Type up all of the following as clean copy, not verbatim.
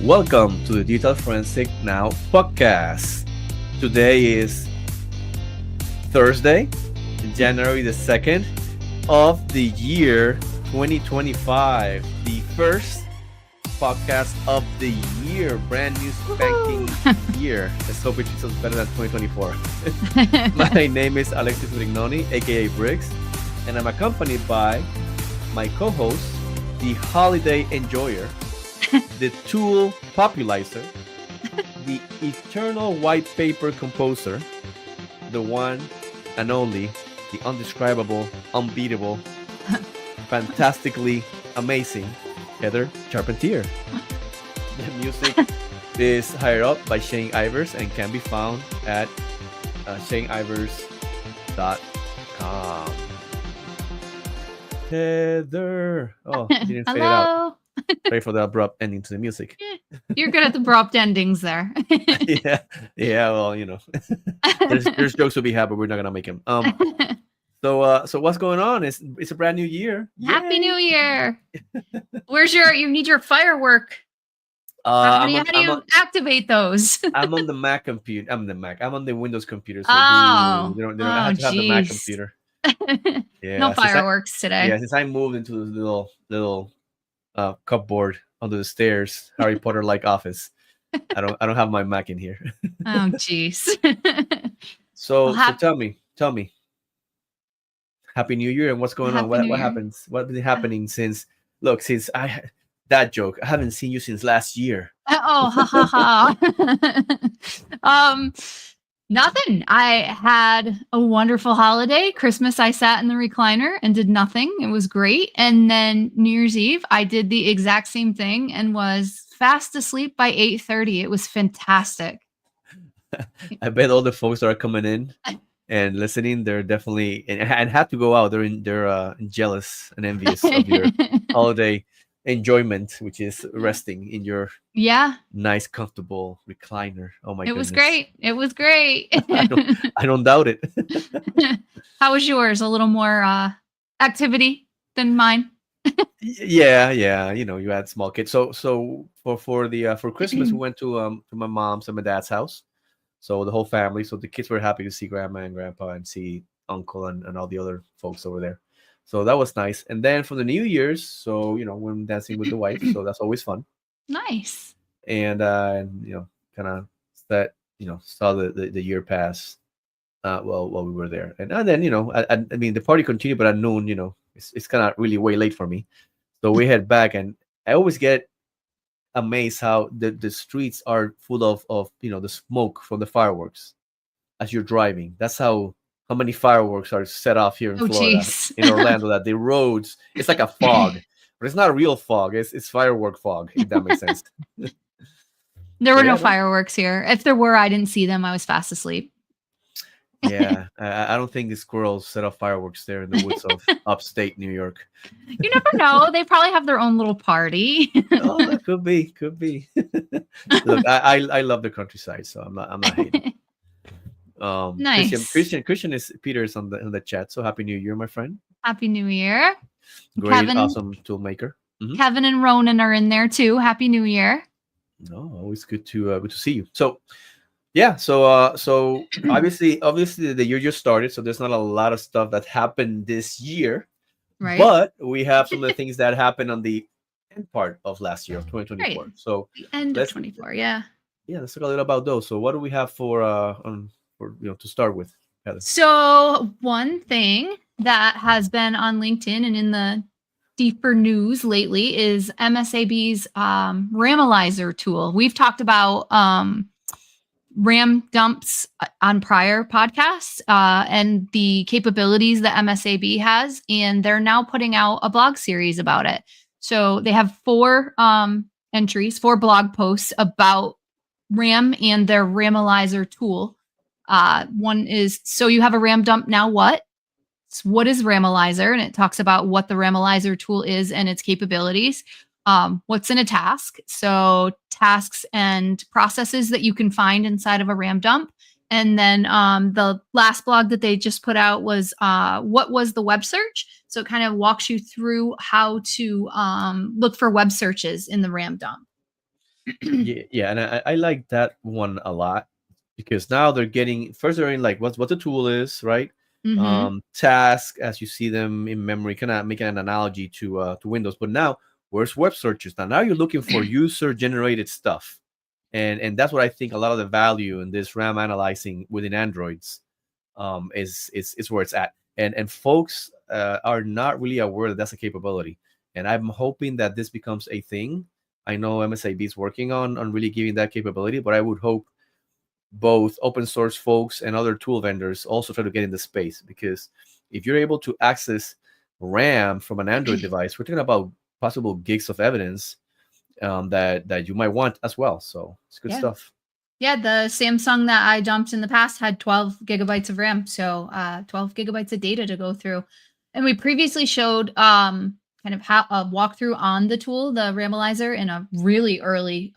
Welcome to the Digital Forensic Now podcast. Today is Thursday, January the 2nd of the year 2025. The first podcast of the year, brand new spanking year. Let's hope it treats us better than 2024. My name is Alexis Brignoni, aka Briggs, and I'm accompanied by my co-host, the holiday enjoyer, the tool popularizer, the eternal white paper composer, the one and only, the undescribable, unbeatable, fantastically amazing Heather Charpentier. The music is hired up by Shane Ivers and can be found at shaneivers.com. Heather. Oh, it didn't fade it out. Sorry for the abrupt ending to the music. You're good at the abrupt endings there. yeah. Well, you know, there's jokes to be had, but we're not gonna make them. So what's going on? It's a brand new year. Happy New Year! Where's you need your firework? How do you activate those? I'm on the Mac computer. I'm on the Windows computer. So they don't have to have the Mac computer. Yeah, no fireworks today. Yeah, since I moved into this little cupboard under the stairs, Harry Potter like office. I don't have my Mac in here. Oh jeez. So tell me. Happy New Year, and what's going on? What happens? What's been happening since that joke? I haven't seen you since last year. Oh, ha ha. Nothing. I had a wonderful holiday. Christmas, I sat in the recliner and did nothing. It was great. And then New Year's Eve, I did the exact same thing and was fast asleep by 8:30. It was fantastic. I bet all the folks that are coming in and listening, they're definitely and have to go out. They're jealous and envious of your holiday enjoyment, which is resting in your nice, comfortable recliner. Oh my goodness. It was great. I don't doubt it. How was yours? A little more activity than mine. Yeah. You know, you had small kids. So for Christmas we went to my mom's and my dad's house. So the whole family. So the kids were happy to see grandma and grandpa and see uncle and all the other folks over there. So that was nice. And then for the New Year's, so you know, when dancing with the wife, so that's always fun. Nice. And you know, kind of saw the year pass while we were there. And then, you know, I mean the party continued, but at noon, you know, it's kind of really way late for me. So we head back, and I always get amazed how the streets are full of you know, the smoke from the fireworks as you're driving. That's how many fireworks are set off here in Florida, in Orlando, that the roads, it's like a fog, but it's not a real fog. It's firework fog, if that makes sense. There were no fireworks here. If there were, I didn't see them. I was fast asleep. Yeah, I don't think the squirrels set off fireworks there in the woods of upstate New York. You never know. They probably have their own little party. Oh, that could be. Look, I love the countryside, so I'm not hating. Nice. Christian is Peter's on the chat. So happy New Year, my friend. Happy New Year. Great, Kevin, awesome tool maker. Mm-hmm. Kevin and Ronan are in there too. Happy New Year. No, always good to see you. So yeah, so obviously the year just started, so there's not a lot of stuff that happened this year. Right. But we have some of the things that happened on the end part of last year of 2024. Right. So the end of 24, yeah. Yeah, let's talk a little about those. So what do we have for to start with, Heather? So one thing that has been on LinkedIn and in the deeper news lately is MSAB's RAMalyzer tool. We've talked about RAM dumps on prior podcasts and the capabilities that MSAB has, and they're now putting out a blog series about it. So they have 4 entries, 4 blog posts about RAM and their RAMalyzer tool. One is, so you have a RAM dump, now what? What is RAMalyzer? And it talks about what the RAMalyzer tool is and its capabilities. What's in a task? So tasks and processes that you can find inside of a RAM dump. And then the last blog that they just put out was what was the web search? So it kind of walks you through how to look for web searches in the RAM dump. Yeah, and I like that one a lot because now they're in like what the tool is, right? Mm-hmm. Task as you see them in memory, kind of making an analogy to Windows. But now, where's web searches? Now you're looking for user generated stuff, and that's what I think a lot of the value in this RAM analyzing within Androids is where it's at. And folks are not really aware that that's a capability. And I'm hoping that this becomes a thing. I know MSAB is working on really giving that capability, but I would hope both open source folks and other tool vendors also try to get in the space, because if you're able to access RAM from an Android device, we're talking about possible gigs of evidence that you might want as well. So it's good stuff. Yeah, the Samsung that I dumped in the past had 12 gigabytes of RAM, so 12 gigabytes of data to go through. And we previously showed kind of how a walkthrough on the tool, the RAMalyzer, in a really early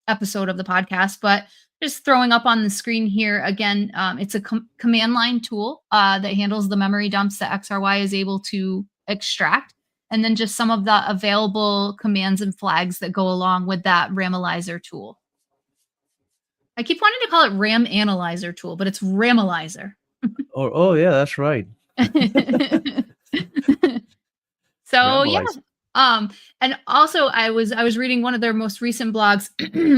episode of the podcast. But just throwing up on the screen here again, it's a command line tool that handles the memory dumps that XRY is able to extract, and then just some of the available commands and flags that go along with that RAMalyzer tool. I keep wanting to call it RAMalyzer tool, but it's RAMalyzer. Oh yeah, that's right. So yeah. And also I was reading one of their most recent blogs.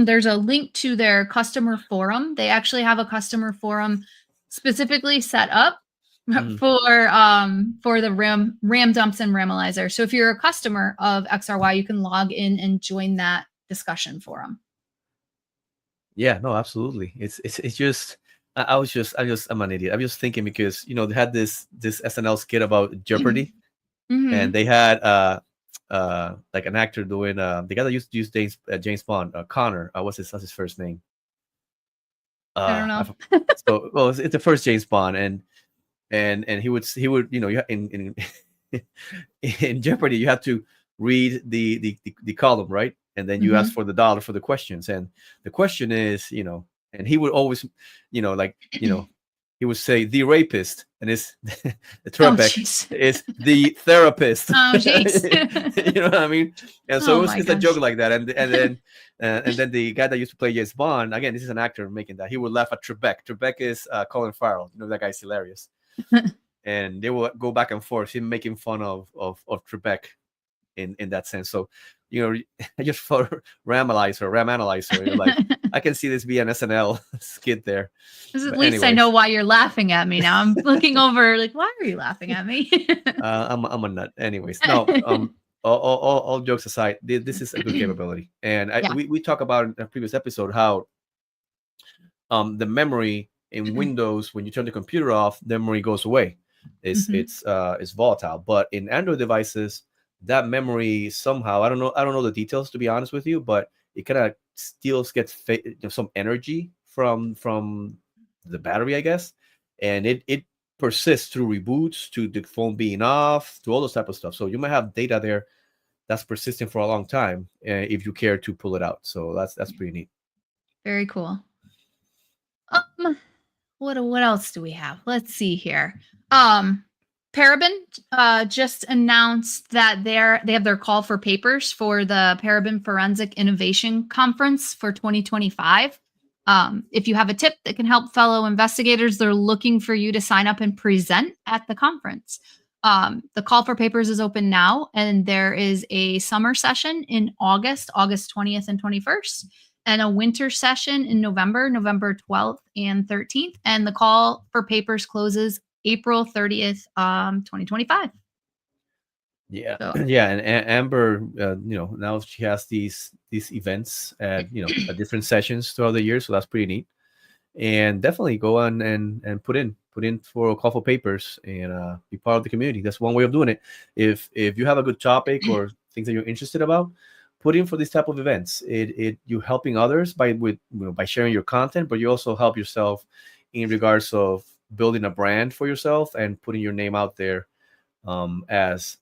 There's a link to their customer forum. They actually have a customer forum specifically set up for the RAM dumps and RAMalyzer. So if you're a customer of XRY, you can log in and join that discussion forum. Yeah, no, absolutely. It's just I'm an idiot. I'm just thinking because they had this SNL skit about Jeopardy, and they had like an actor doing the guy that used to use James Bond, Connor. What's his first name? I don't know. So well, it's the first James Bond, and he would in in Jeopardy you have to read the column, right? And then you ask for the dollar for the questions. And the question is, and he would always, he would say the rapist, and it's the Trebek is the therapist. Oh, jeez. You know what I mean? And so it's a joke like that. And then the guy that used to play James Bond, again, this is an actor making that, he would laugh at Trebek. Trebek is Colin Farrell. That guy's hilarious. And they will go back and forth, him making fun of Trebek in that sense. So, I just thought RAM analyzer, like I can see this be an SNL skit there. At least I know why you're laughing at me now. I'm looking over like, why are you laughing at me? I'm a nut. Anyways, no. All jokes aside, this is a good capability, and we talk about in a previous episode how the memory in Windows, when you turn the computer off, the memory goes away. It's volatile, but in Android devices, that memory somehow, I don't know the details, to be honest with you, but it kind of still gets some energy from the battery, I guess, and it persists through reboots, to the phone being off, to all those type of stuff. So you might have data there that's persistent for a long time if you care to pull it out. So that's pretty neat. Very cool. What else do we have? Let's see here. Paraben just announced that they have their call for papers for the Paraben Forensic Innovation Conference for 2025. If you have a tip that can help fellow investigators, they're looking for you to sign up and present at the conference. The call for papers is open now, and there is a summer session in August 20th and 21st, and a winter session in November 12th and 13th. And the call for papers closes April 30th, 2025. Yeah. So. Yeah. And Amber, now she has these events at, at different sessions throughout the year. So that's pretty neat. And definitely go on and put in for a call for papers and be part of the community. That's one way of doing it. If you have a good topic or things that you're interested about, put in for these type of events. You're helping others by sharing your content, but you also help yourself in regards of building a brand for yourself and putting your name out there as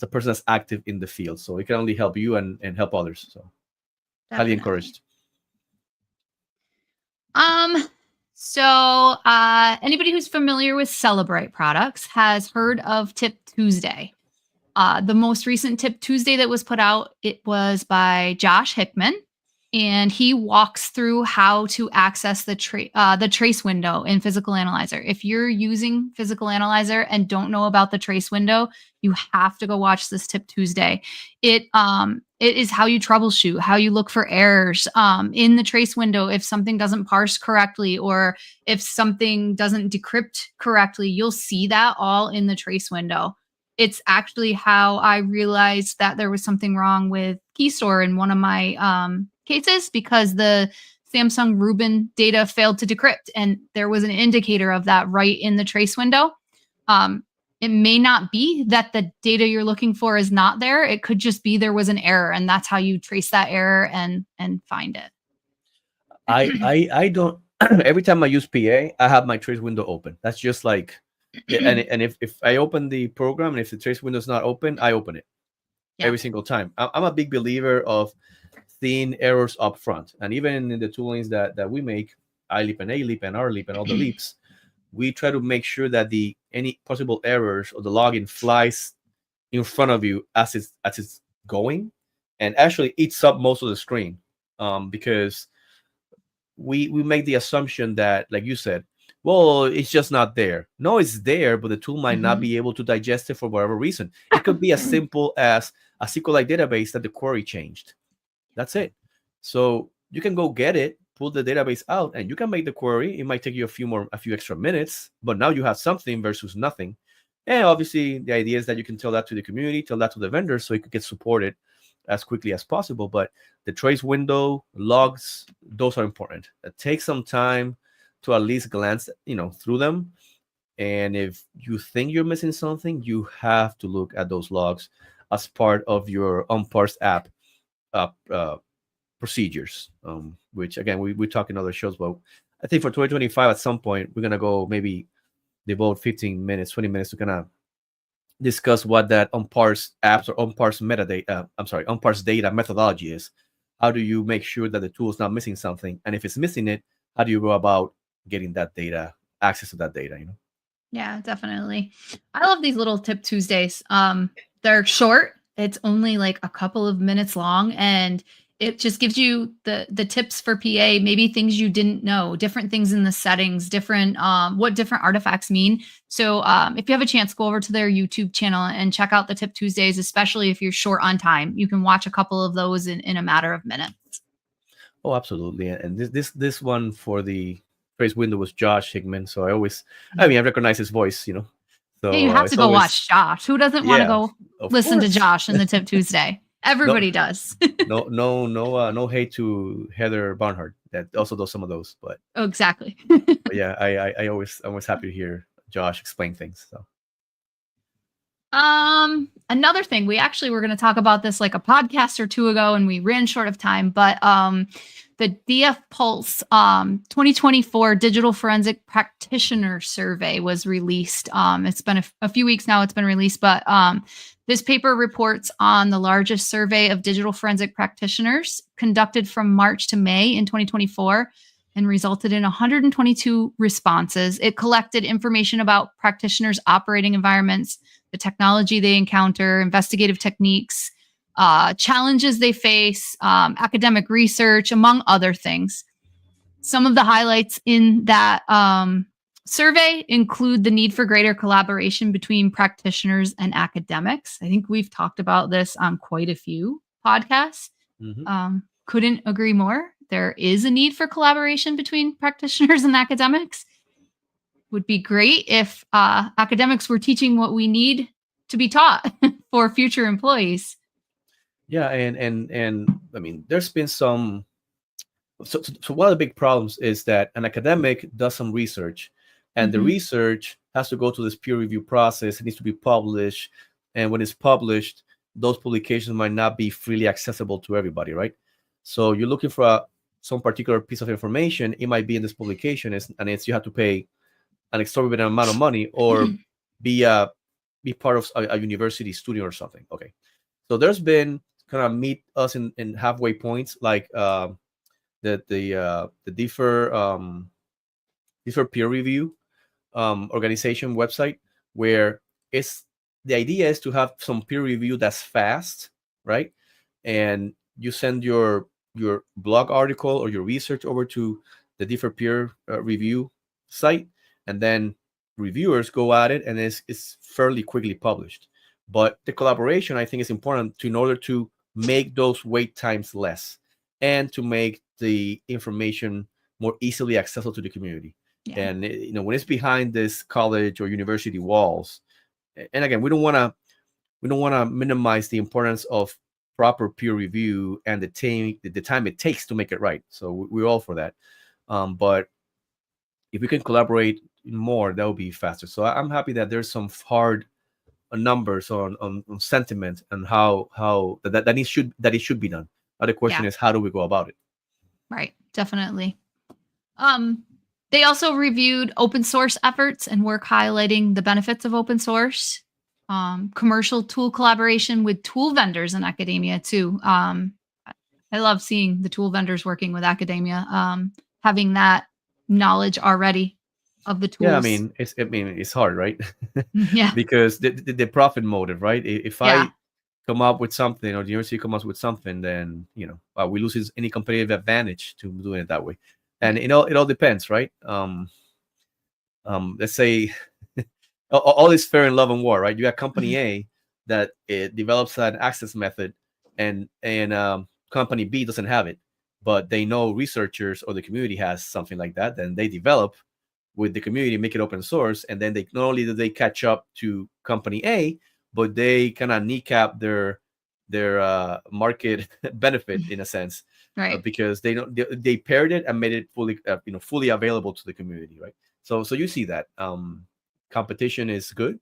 a person that's active in the field. So it can only help you and help others. So definitely. Highly encouraged. So anybody who's familiar with Celebrite products has heard of Tip Tuesday. The most recent Tip Tuesday that was put out, it was by Josh Hickman. and he walks through how to access the trace window in Physical Analyzer. If you're using Physical Analyzer and don't know about the trace window, you have to go watch this Tip Tuesday. It is how you troubleshoot, how you look for errors in the trace window. If something doesn't parse correctly or if something doesn't decrypt correctly, you'll see that all in the trace window. It's actually how I realized that there was something wrong with KeyStore in one of my cases, because the Samsung Rubin data failed to decrypt, and there was an indicator of that right in the trace window. It may not be that the data you're looking for is not there. It could just be there was an error, and that's how you trace that error and find it. I don't. Every time I use PA, I have my trace window open. That's just like, and if I open the program and if the trace window is not open, I open it every single time. I'm a big believer of seeing errors up front, and even in the toolings that we make, iLeap and ALeap and RLeap and all the leaps, we try to make sure that any possible errors or the login flies in front of you as it's going, and actually eats up most of the screen, because we make the assumption that, like you said, well, it's just not there. No, it's there, but the tool might not be able to digest it for whatever reason. It could be as simple as a SQLite database that the query changed. That's it. So you can go get it, pull the database out, and you can make the query. It might take you a few extra minutes, but now you have something versus nothing. And obviously, the idea is that you can tell that to the community, tell that to the vendor, so it could get supported as quickly as possible. But the trace window, logs, those are important. It takes some time to at least glance, through them. And if you think you're missing something, you have to look at those logs as part of your unparsed app procedures, which again we talk in other shows. But I think for 2025, at some point, we're gonna go maybe devote 15 minutes, 20 minutes to kind of discuss what that unparsed apps or unparsed metadata, unparsed data methodology is. How do you make sure that the tool is not missing something? And if it's missing it, how do you go about getting that data, access to that data? Yeah, definitely. I love these little Tip Tuesdays. They're short. It's only like a couple of minutes long, and it just gives you the tips for PA, maybe things you didn't know, different things in the settings, different what different artifacts mean. So if you have a chance, go over to their YouTube channel and check out the Tip Tuesdays, especially if you're short on time. You can watch a couple of those in a matter of minutes. Oh, absolutely. And this one for the trace window was Josh Hickman. So I recognize his voice, So yeah, you have to go watch Josh. Who doesn't want to go listen to Josh in the Tip Tuesday? Everybody does. No hate to Heather Barnhart that also does some of those, but exactly. But yeah, I'm always happy to hear Josh explain things. So another thing, we actually were going to talk about this like a podcast or two ago, and we ran short of time, but the DFPulse 2024 Digital Forensic Practitioner Survey was released. It's been a few weeks now it's been released, but this paper reports on the largest survey of digital forensic practitioners conducted from March to May in 2024 and resulted in 122 responses. It collected information about practitioners' operating environments, the technology they encounter, investigative techniques, challenges they face, academic research, among other things. Some of the highlights in that survey include the need for greater collaboration between practitioners and academics. I think we've talked about this on quite a few podcasts. Couldn't agree more. There is a need for collaboration between practitioners and academics. Would be great if academics were teaching what we need to be taught for future employees. Yeah, and I mean, there's been some. So one of the big problems is that an academic does some research, and the research has to go through this peer review process. It needs to be published, and when it's published, those publications might not be freely accessible to everybody, right? So you're looking for some particular piece of information. It might be in this publication, and you have to pay an exorbitant amount of money or be part of a university student or something. Okay, so there's been kind of meet us in halfway points, like the differ peer review organization website, where the idea is to have some peer review that's fast, right? And you send your your blog article or your research over to the different peer review site, and then reviewers go at it, and it's fairly quickly published. But the collaboration, I think, is important in order to make those wait times less and to make the information more easily accessible to the community. Yeah. And when it's behind this college or university walls, and again, we don't want to minimize the importance of proper peer review and the time it takes to make it right. So we're all for that. But if we can collaborate more, that would be faster. So I'm happy that there's some hard numbers on sentiment and how that it should be done. Now the question is, how do we go about it? Right, definitely. They also reviewed open source efforts and work highlighting the benefits of open source, commercial tool collaboration with tool vendors in academia too. I love seeing the tool vendors working with academia, having that knowledge already of the tools. Yeah, I mean, it's hard, right? Yeah. Because the profit motive, right? If I come up with something, or the university comes up with something, then we lose any competitive advantage to doing it that way. And it all depends, right? Let's say all is fair in love and war, right? You got company A that it develops an access method, and company B doesn't have it, but they know researchers or the community has something like that. Then they develop with the community, make it open source, and then they not only do they catch up to company A, but they kind of kneecap their market benefit in a sense, right? Because they paired it and made it fully available to the community, right? So you see that competition is good.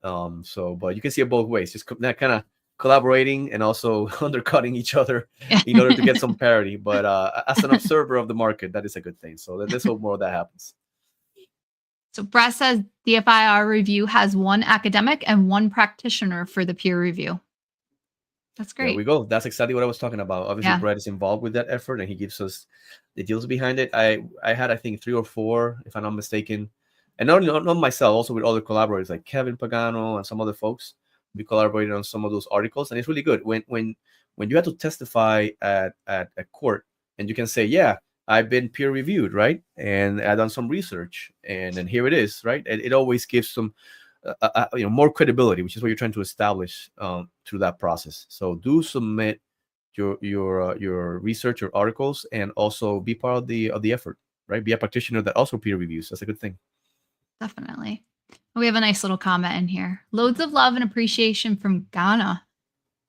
But you can see it both ways, just that kind of collaborating and also undercutting each other in order to get some parity. But as an observer of the market, that is a good thing. So let's hope more of that happens. So Brett says the FIR review has one academic and one practitioner for the peer review. That's great. There we go. That's exactly what I was talking about. Obviously, Brett is involved with that effort, and he gives us the deals behind it. I had, I think, 3 or 4, if I'm not mistaken, and not myself, also with other collaborators like Kevin Pagano and some other folks. We collaborated on some of those articles, and it's really good when you have to testify at a court, and you can say, yeah, I've been peer reviewed, right? And I've done some research, and then here it is, right? And it always gives some more credibility, which is what you're trying to establish through that process. So do submit your research or articles, and also be part of the effort, right? Be a practitioner that also peer reviews. That's a good thing. Definitely. We have a nice little comment in here. Loads of love and appreciation from Ghana.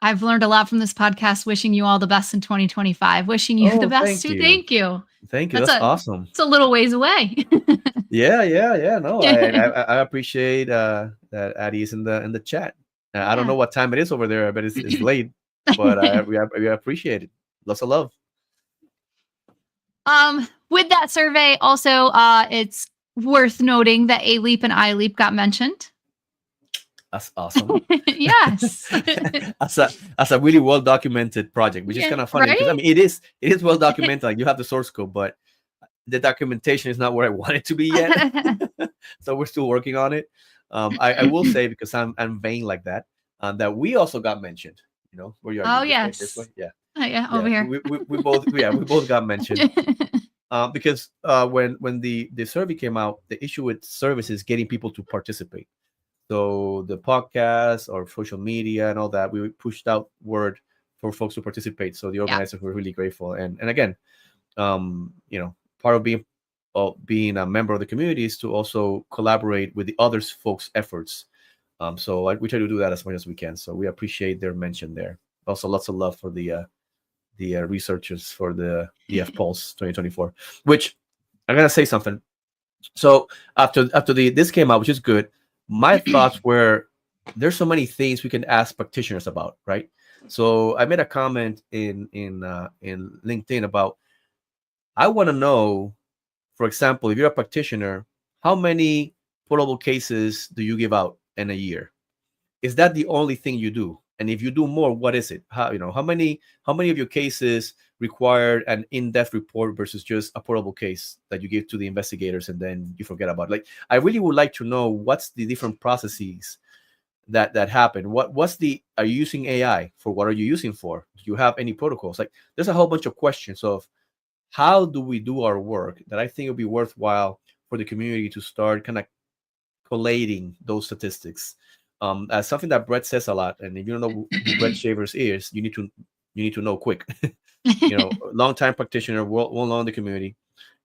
I've learned a lot from this podcast. Wishing you all the best in 2025. Wishing you the best too. Thank you. Thank you. That's awesome. It's a little ways away. Yeah. No, I appreciate that Addie is in the chat. I don't know what time it is over there, but it's late. But we appreciate it. Lots of love. With that survey, also, it's worth noting that A-Leap and I-Leap got mentioned. That's awesome. Yes. as a really well documented project, which is kind of funny, because I mean it is well documented. Like, you have the source code, but the documentation is not where I want it to be yet. So we're still working on it. I will say, because I'm vain like that, that we also got mentioned. Where you are. Oh, yes. This way? Yeah. Over here. We both got mentioned. Because when the survey came out, the issue with service is getting people to participate. So the podcast or social media and all that, we pushed out word for folks to participate. So the organizers were really grateful. And again, part of being a member of the community is to also collaborate with the other folks' efforts. So we try to do that as much as we can. So we appreciate their mention there. Also, lots of love for the researchers for the DFPulse 2024. Which I'm gonna say something. So after this came out, which is good, my thoughts were, there's so many things we can ask practitioners about, right? So I made a comment in LinkedIn about, I want to know, for example, if you're a practitioner, how many portable cases do you give out in a year? Is that the only thing you do? And if you do more, what is it? How many of your cases require an in-depth report versus just a portable case that you give to the investigators and then you forget about? Like, I really would like to know what's the different processes that happen? Are you using AI for? What are you using for? Do you have any protocols? Like, there's a whole bunch of questions of how do we do our work that I think it would be worthwhile for the community to start kind of collating those statistics. As something that Brett says a lot, and if you don't know who Brett Shavers is, you need to know quick. Long time practitioner, well known in the community,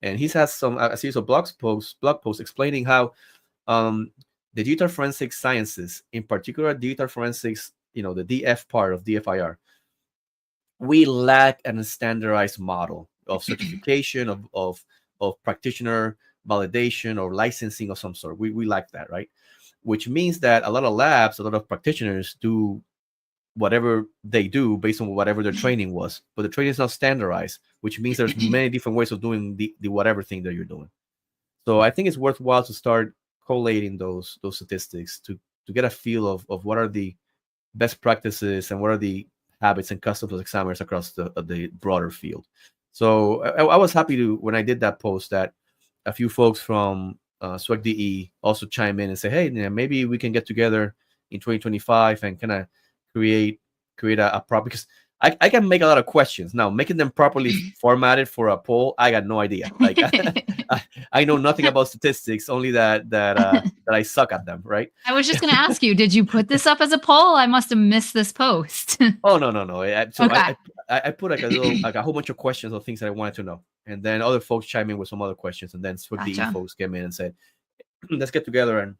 and he has some a series of blog posts explaining how the digital forensic sciences, in particular digital forensics, the DF part of DFIR, we lack a standardized model of certification of practitioner validation or licensing of some sort. We lack that, right? Which means that a lot of labs, a lot of practitioners do whatever they do based on whatever their training was, but the training is not standardized, which means there's many different ways of doing the whatever thing that you're doing. So I think it's worthwhile to start collating those statistics to get a feel of what are the best practices and what are the habits and customs of examiners across the broader field. So I was happy to, when I did that post, that a few folks from SWECDE also chime in and say, hey, maybe we can get together in 2025 and kind of create a prop, because I can make a lot of questions. Now, making them properly formatted for a poll, I got no idea. Like, I know nothing about statistics, only that I suck at them, right? I was just going to ask you, did you put this up as a poll? I must have missed this post. Oh, no. So Okay. I put like a whole bunch of questions of things that I wanted to know. And then other folks chime in with some other questions. And then SWCDE Gotcha. folks came in and said, let's get together and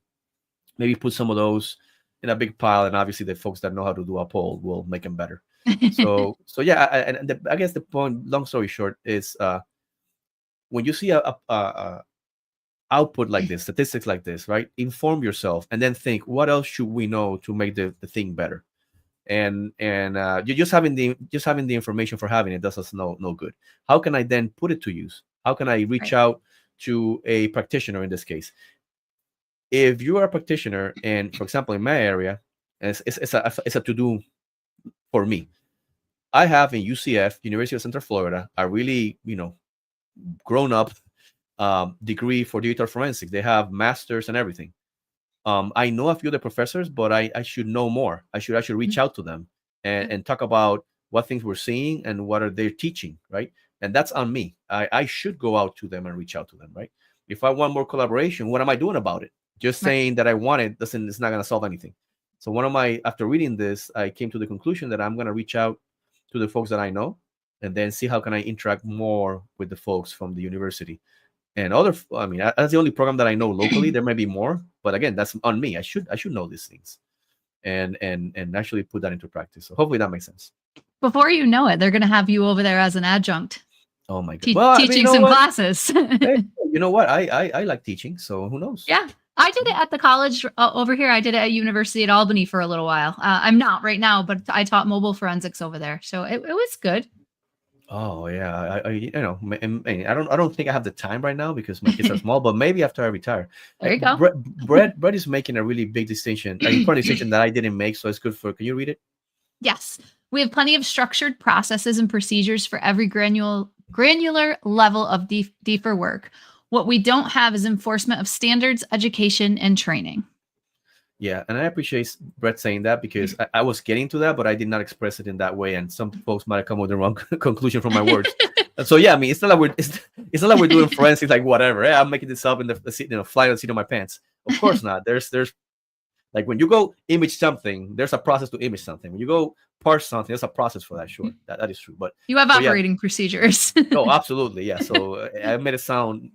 maybe put some of those in a big pile. And obviously the folks that know how to do a poll will make them better. So yeah, I guess the point, long story short, is when you see a output like this, statistics like this, right? Inform yourself and then think, what else should we know to make the thing better? And you're just having the information for having it does us no good. How can I then put it to use? How can I reach out to a practitioner in this case? If you are a practitioner, and for example, in my area, it's a to-do for me. I have in UCF, University of Central Florida, a really, grown up degree for digital forensics. They have masters and everything. I know a few of the professors, but I should know more. I should actually reach out to them and talk about what things we're seeing and what are they teaching, right? And that's on me. I should go out to them and reach out to them, right? If I want more collaboration, what am I doing about it? Just saying that I want it it's not going to solve anything. So after reading this, I came to the conclusion that I'm going to reach out to the folks that I know and then see how can I interact more with the folks from the university. And that's the only program that I know locally. There may be more, but again, that's on me. I should know these things and actually put that into practice. So hopefully that makes sense. Before you know it, they're going to have you over there as an adjunct. Oh my God. Teaching some classes. Hey, you know what? I like teaching, so who knows? Yeah. I did it at the college over here. I did it at University at Albany for a little while. I'm not right now, but I taught mobile forensics over there. So it was good. Oh yeah, I don't think I have the time right now because my kids are small. But maybe after I retire. There you go. Brett is making a really big distinction, an important distinction that I didn't make. So it's good for. Can you read it? Yes, we have plenty of structured processes and procedures for every granular level of DFIR work. What we don't have is enforcement of standards, education, and training. Yeah, and I appreciate Brett saying that because I was getting to that, but I did not express it in that way, and some folks might have come with the wrong conclusion from my words. And so yeah, I mean, it's not like we're doing forensics like whatever. I'm making this up in the seat, fly on the seat of my pants. Of course not. There's like when you go image something, there's a process to image something. When you go parse something, there's a process for that. Sure, that is true. But you have operating procedures. Oh, absolutely, yeah. So I made it sound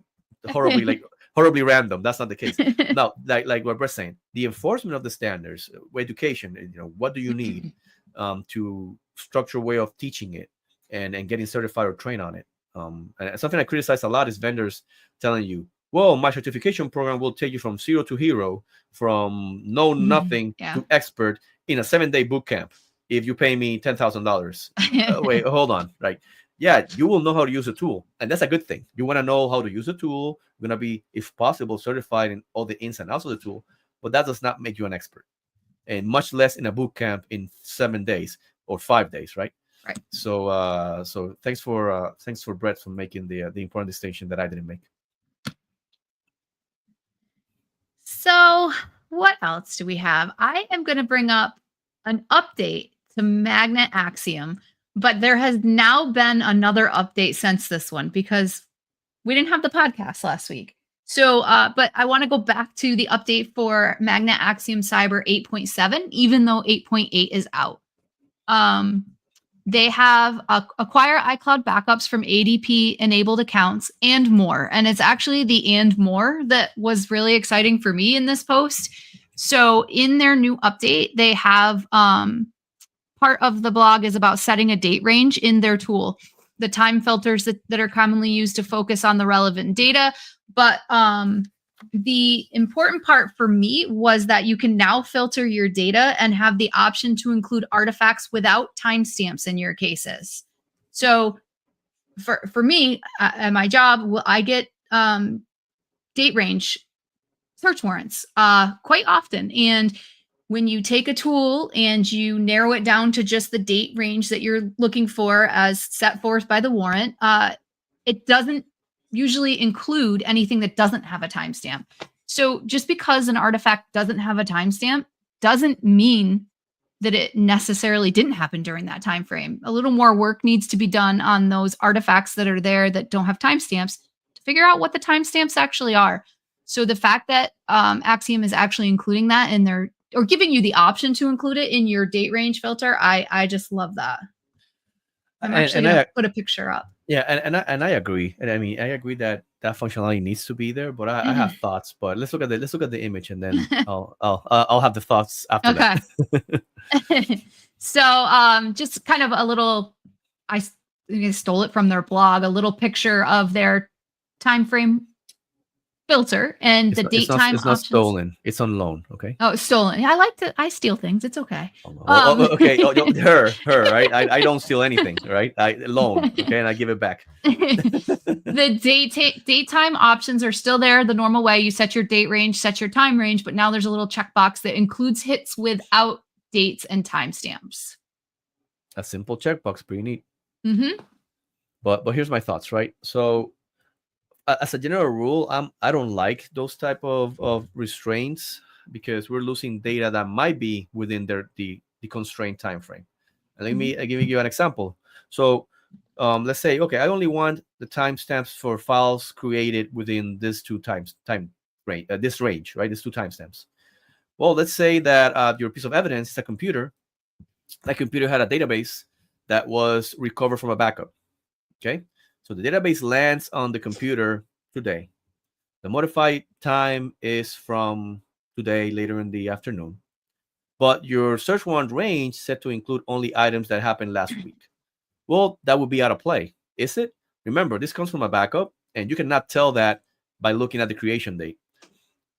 horribly random. That's not the case. Now, like what Brett's saying, the enforcement of the standards, education, what do you need to structure a way of teaching it and getting certified or trained on it. And something I criticize a lot is vendors telling you, well, my certification program will take you from zero to hero, from nothing to expert in a 7-day boot camp if you pay me $10,000. Wait, hold on, right? Yeah, you will know how to use a tool, and that's a good thing. You want to know how to use a tool. You're going to be, if possible, certified in all the ins and outs of the tool, but that does not make you an expert, and much less in a boot camp in 7 days or 5 days, right? Right. So thanks for Brett for making the important distinction that I didn't make. So what else do we have? I am going to bring up an update to Magnet Axiom, but there has now been another update since this one because we didn't have the podcast last week. So, but I want to go back to the update for Magnet Axiom Cyber 8.7, even though 8.8 is out. They have acquire iCloud backups from ADP enabled accounts and more. And it's actually the and more that was really exciting for me in this post. So in their new update, they have part of the blog is about setting a date range in their tool, the time filters that are commonly used to focus on the relevant data. But the important part for me was that you can now filter your data and have the option to include artifacts without timestamps in your cases. So for me at my job, I get date range search warrants quite often. And when you take a tool and you narrow it down to just the date range that you're looking for as set forth by the warrant, it doesn't usually include anything that doesn't have a timestamp. So just because an artifact doesn't have a timestamp doesn't mean that it necessarily didn't happen during that time frame. A little more work needs to be done on those artifacts that are there that don't have timestamps to figure out what the timestamps actually are. So the fact that Axiom is actually including that in their, or giving you the option to include it in your date range filter, I just love that. I'm actually going to put a picture up. Yeah, and I agree. And I mean, I agree that functionality needs to be there, but I have thoughts. But let's look at the image, and then I'll have the thoughts after that. So just kind of a little, I stole it from their blog, a little picture of their time frame filter and the date time. It's not stolen. It's on loan. Okay. Oh, stolen. I steal things. It's okay. Okay. Her. Right. I don't steal anything. Right. I loan. Okay, and I give it back. The date time options are still there the normal way. You set your date range, set your time range, but now there's a little checkbox that includes hits without dates and timestamps. A simple checkbox, pretty neat. Mm-hmm. But here's my thoughts. Right. So, as a general rule, I don't like those type of restraints because we're losing data that might be within the constrained time frame. And let me give you an example. So let's say, okay, I only want the timestamps for files created within this this range, right? These two timestamps. Well, let's say that your piece of evidence is a computer. That computer had a database that was recovered from a backup. Okay. So the database lands on the computer today. The modified time is from today, later in the afternoon. But your search warrant range set to include only items that happened last week. Well, that would be out of play, is it? Remember, this comes from a backup, and you cannot tell that by looking at the creation date.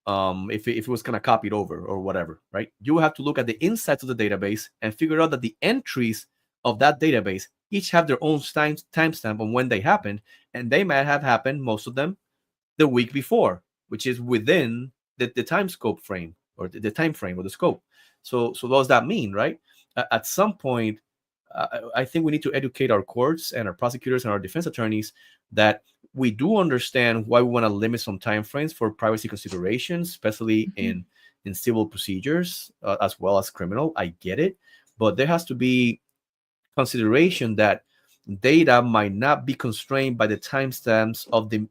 If it was kind of copied over or whatever, right? You will have to look at the insides of the database and figure out that the entries of that database each have their own timestamp on when they happened, and they might have happened, most of them, the week before, which is within the time scope frame or the time frame or the scope. So what does that mean, right? At some point, I think we need to educate our courts and our prosecutors and our defense attorneys that we do understand why we want to limit some time frames for privacy considerations, especially in civil procedures as well as criminal. I get it, but there has to be consideration that data might not be constrained by the timestamps of the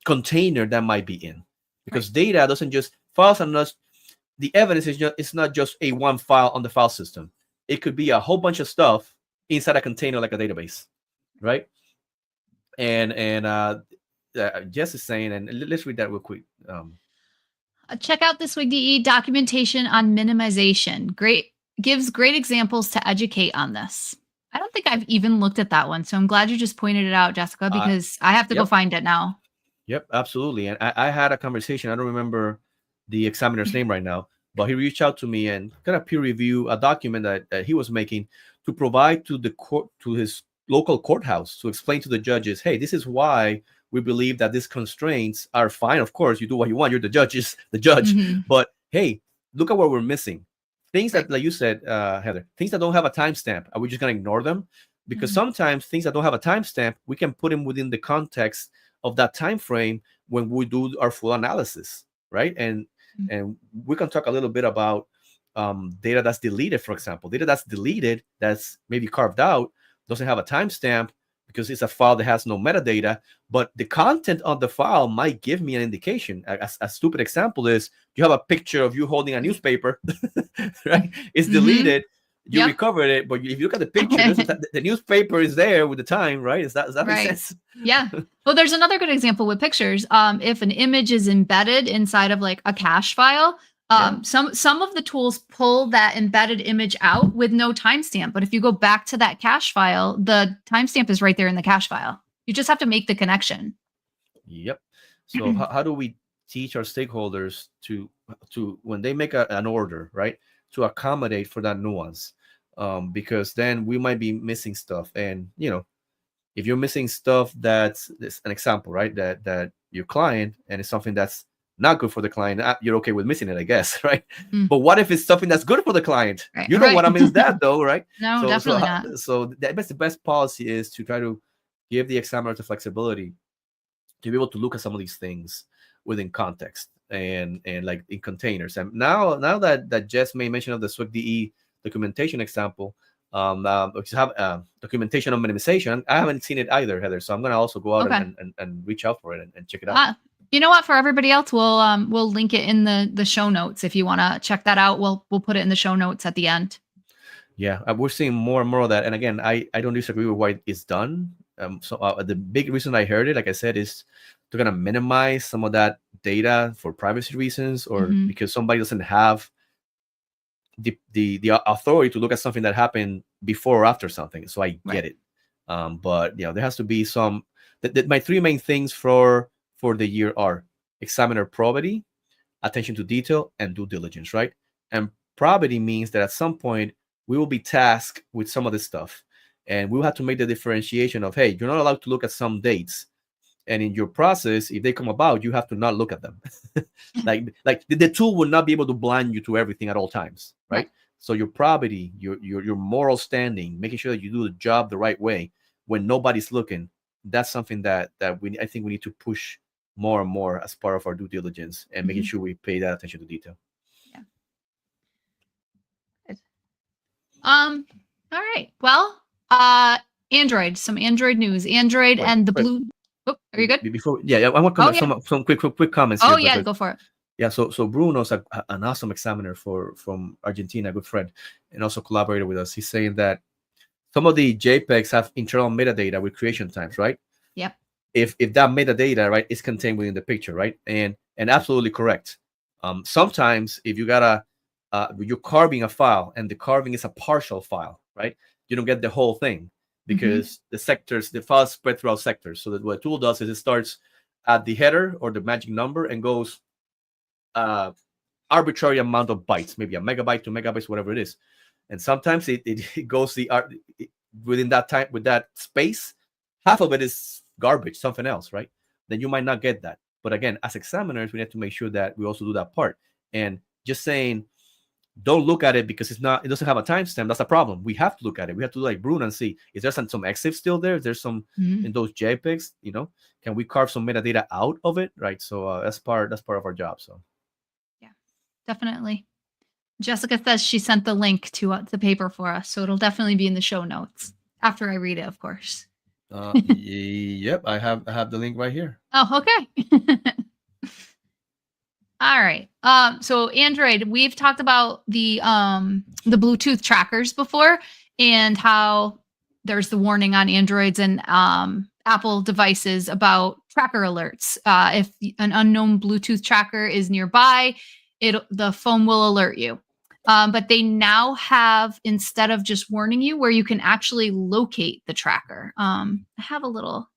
container that might be in, because data doesn't just files are not the evidence is just it's not just a one file on the file system. It could be a whole bunch of stuff inside a container like a database, right? And Jess is saying, and let's read that real quick. Check out this WigDE documentation on minimization. Gives great examples to educate on this. I don't think I've even looked at that one, so I'm glad you just pointed it out, Jessica, because I have to go find it now. Yep, absolutely. And I had a conversation. I don't remember the examiner's name right now, but he reached out to me and kind of peer review a document that he was making to provide to the court, to his local courthouse, to explain to the judges, hey, this is why we believe that these constraints are fine. Of course, you do what you want. You're the judge. But hey, look at what we're missing. Things that, like you said, Heather, things that don't have a timestamp, are we just going to ignore them? Because sometimes things that don't have a timestamp, we can put them within the context of that time frame when we do our full analysis, right? And And we can talk a little bit about data that's deleted, for example. Data that's deleted, that's maybe carved out, doesn't have a timestamp because it's a file that has no metadata, but the content of the file might give me an indication. A stupid example is you have a picture of you holding a newspaper, right? It's deleted. You recovered it, but if you look at the picture, the newspaper is there with the time, right? Does that make sense? Yeah. Well, there's another good example with pictures. If an image is embedded inside of like a cache file, some of the tools pull that embedded image out with no timestamp. But if you go back to that cache file, the timestamp is right there in the cache file. You just have to make the connection. Yep. So how do we teach our stakeholders to when they make an order, right, to accommodate for that nuance? Because then we might be missing stuff. And, if you're missing stuff, that's an example, right? That your client, and it's something that's not good for the client, you're okay with missing it, I guess, right? But what if it's something that's good for the client? Right. You don't want to miss that, though, right? No, definitely not. So the best policy is to try to give the examiner the flexibility to be able to look at some of these things within context and like in containers. And now that Jess made mention of the SWG-DE documentation example, which have documentation on minimization, I haven't seen it either, Heather. So I'm going to also go out and reach out for it and check it out. You know what? For everybody else, we'll link it in the show notes. If you want to check that out, we'll put it in the show notes at the end. Yeah, we're seeing more and more of that. And again, I don't disagree with why it's done. So the big reason I heard it, like I said, is to kind of minimize some of that data for privacy reasons, or because somebody doesn't have the authority to look at something that happened before or after something. So I get it. But there has to be some. My three main things for the year are examiner probity, attention to detail, and due diligence, right? And probity means that at some point we will be tasked with some of this stuff, and we'll have to make the differentiation of, hey, you're not allowed to look at some dates, and in your process, if they come about, you have to not look at them. like the tool will not be able to blind you to everything at all times, right? So your probity, your moral standing, making sure that you do the job the right way when nobody's looking, that's something that I think we need to push more and more as part of our due diligence and making sure we pay that attention to detail. Yeah. Good. All right. Well, Android, some Android news. Android and the blue. Oh, are you good? I want to comment some quick comments. Oh, here, go for it. Yeah, so Bruno's an awesome examiner from Argentina, a good friend, and also collaborated with us. He's saying that some of the JPEGs have internal metadata with creation times, right? Yep. If that metadata, right, is contained within the picture, right? And absolutely correct. Sometimes if you you're carving a file and the carving is a partial file, right? You don't get the whole thing because the files spread throughout sectors. So that what the tool does is it starts at the header or the magic number and goes arbitrary amount of bytes, maybe a megabyte, 2 megabytes, whatever it is. And sometimes it goes within that time, with that space, half of it is garbage, something else, right? Then you might not get that. But again, as examiners, we have to make sure that we also do that part. And just saying, don't look at it because it doesn't have a timestamp, that's a problem. We have to look at it. We have to do like Bruno and see, is there some EXIF still there? Is there some in those JPEGs? Can we carve some metadata out of it? Right. So that's part of our job. So yeah, definitely. Jessica says she sent the link to the paper for us, so it'll definitely be in the show notes after I read it, of course. Yep, I have the link right here. Oh, okay. All right. So Android, we've talked about the Bluetooth trackers before and how there's the warning on Androids and Apple devices about tracker alerts. If an unknown Bluetooth tracker is nearby, the phone will alert you. But they now have, instead of just warning you, where you can actually locate the tracker. I have a little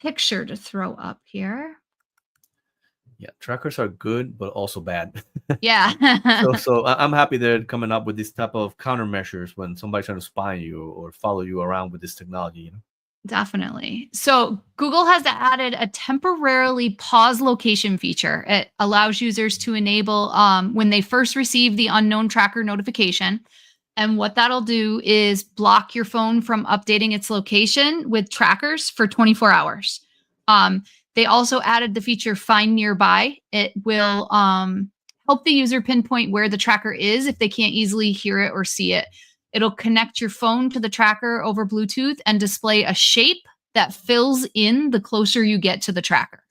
picture to throw up here. Yeah, trackers are good, but also bad. Yeah. so I'm happy they're coming up with this type of countermeasures when somebody's trying to spy on you or follow you around with this technology. Definitely. So Google has added a temporarily pause location feature. It allows users to enable when they first receive the unknown tracker notification. And what that'll do is block your phone from updating its location with trackers for 24 hours. They also added the feature Find Nearby. It will help the user pinpoint where the tracker is if they can't easily hear it or see it. It'll connect your phone to the tracker over Bluetooth and display a shape that fills in the closer you get to the tracker.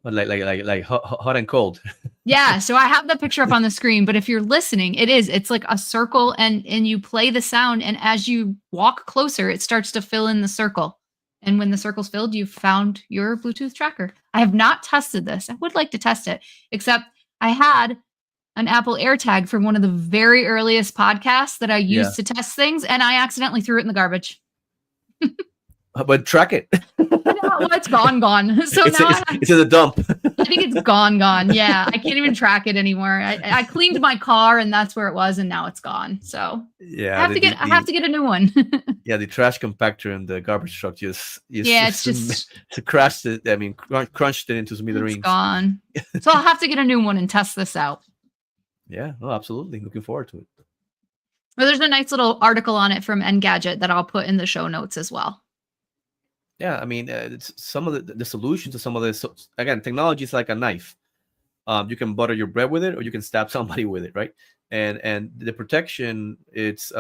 Like hot and cold. Yeah, so I have the picture up on the screen, but if you're listening, it's like a circle and you play the sound, and as you walk closer, it starts to fill in the circle. And when the circle's filled, you've found your Bluetooth tracker. I have not tested this. I would like to test it, except I had an Apple AirTag from one of the very earliest podcasts that I used to test things, and I accidentally threw it in the garbage. But track it. Well, it's gone. So it's in the dump. I think it's gone. Yeah, I can't even track it anymore. I cleaned my car, and that's where it was, and now it's gone. So yeah, I have to get a new one. Yeah, the trash compactor in the garbage truck just crashed it. I mean, crunched it into smithereens. It's gone. So I'll have to get a new one and test this out. Yeah, no, absolutely. Looking forward to it. Well, there's a nice little article on it from Engadget that I'll put in the show notes as well. Yeah, I mean, it's some of the solutions to some of this. So, again, technology is like a knife. You can butter your bread with it, or you can stab somebody with it, right? And the protection, it's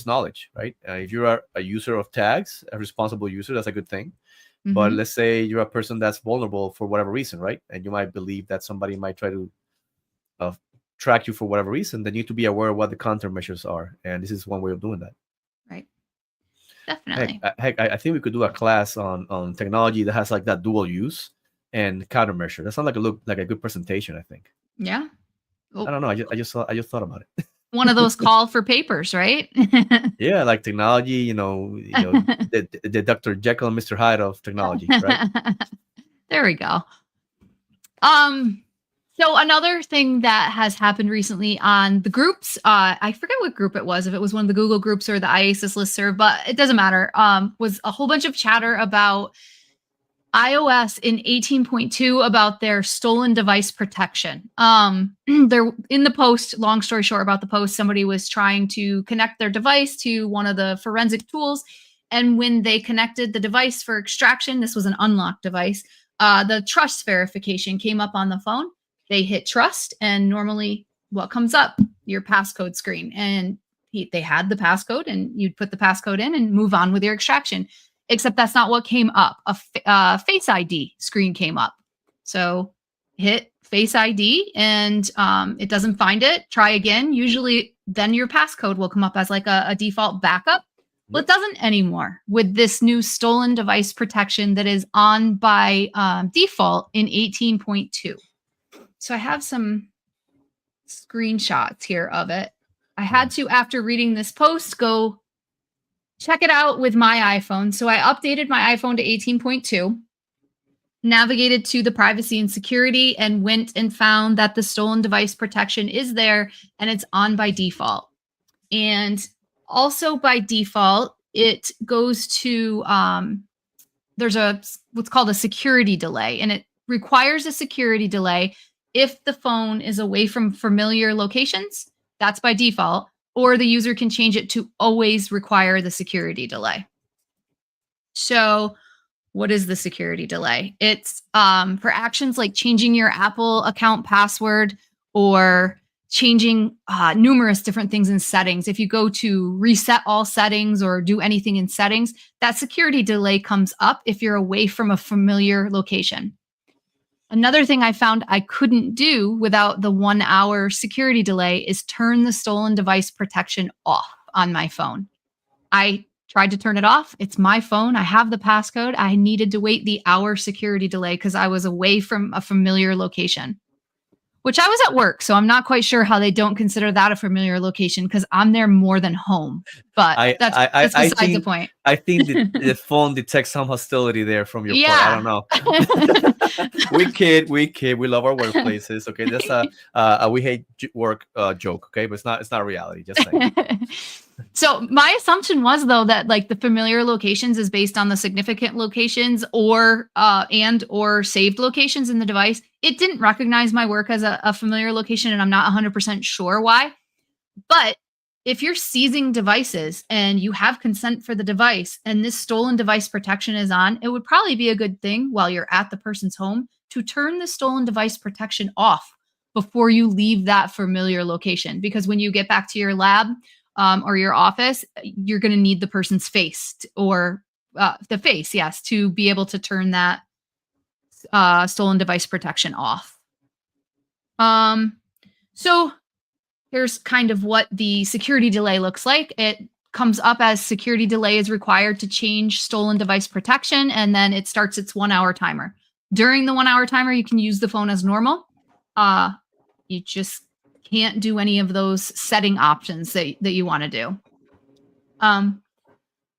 knowledge, right? If you're a user of tags, a responsible user, that's a good thing. Mm-hmm. But let's say you're a person that's vulnerable for whatever reason, right? And you might believe that somebody might try to track you for whatever reason. Then you need to be aware of what the countermeasures are, and this is one way of doing that. Right. Definitely. Heck, I think we could do a class on technology that has like that dual use and countermeasure. That sounds like a good presentation, I think. Yeah. I don't know. I just thought about it. One of those call for papers, right? Yeah, like technology, the Dr. Jekyll and Mr. Hyde of technology, right? There we go. So another thing that has happened recently on the groups, I forget what group it was, if it was one of the Google groups or the IASIS listserv, but it doesn't matter, was a whole bunch of chatter about iOS in 18.2 about their stolen device protection. There in the post, long story short about the post, somebody was trying to connect their device to one of the forensic tools. And when they connected the device for extraction, this was an unlocked device, the trust verification came up on the phone. They hit trust, and normally what comes up? Your passcode screen. And they had the passcode, and you'd put the passcode in and move on with your extraction. Except that's not what came up. A Face ID screen came up. So hit Face ID, and it doesn't find it. Try again. Usually then your passcode will come up as like a default backup. Well, it doesn't anymore with this new stolen device protection that is on by default in 18.2. So I have some screenshots here of it. I had to, after reading this post, go check it out with my iPhone. So I updated my iPhone to 18.2, navigated to the privacy and security, and went and found that the stolen device protection is there and it's on by default. And also by default, it goes to, there's what's called a security delay, and it requires a security delay if the phone is away from familiar locations. That's by default, or the user can change it to always require the security delay. So what is the security delay? It's for actions like changing your Apple account password or changing numerous different things in settings. If you go to reset all settings or do anything in settings, that security delay comes up if you're away from a familiar location. Another thing I found I couldn't do without the 1 hour security delay is turn the stolen device protection off on my phone. I tried to turn it off. It's my phone. I have the passcode. I needed to wait the hour security delay because I was away from a familiar location, which I was at work. So I'm not quite sure how they don't consider that a familiar location because I'm there more than home. But that's besides the point. I think the phone detects some hostility there from your part. I don't know. We kid. We love our workplaces. Okay, that's a we hate work joke. Okay, but it's not reality. Just saying. So my assumption was though that like the familiar locations is based on the significant locations or saved locations in the device. It didn't recognize my work as a familiar location, and I'm not 100% sure why. But if you're seizing devices and you have consent for the device and this stolen device protection is on, it would probably be a good thing while you're at the person's home to turn the stolen device protection off before you leave that familiar location. Because when you get back to your lab or your office, you're going to need the person's face or the face, yes, to be able to turn that stolen device protection off. So here's kind of what the security delay looks like. It comes up as security delay is required to change stolen device protection, and then it starts its 1 hour timer. During the 1 hour timer, you can use the phone as normal. You just can't do any of those setting options that you want to do.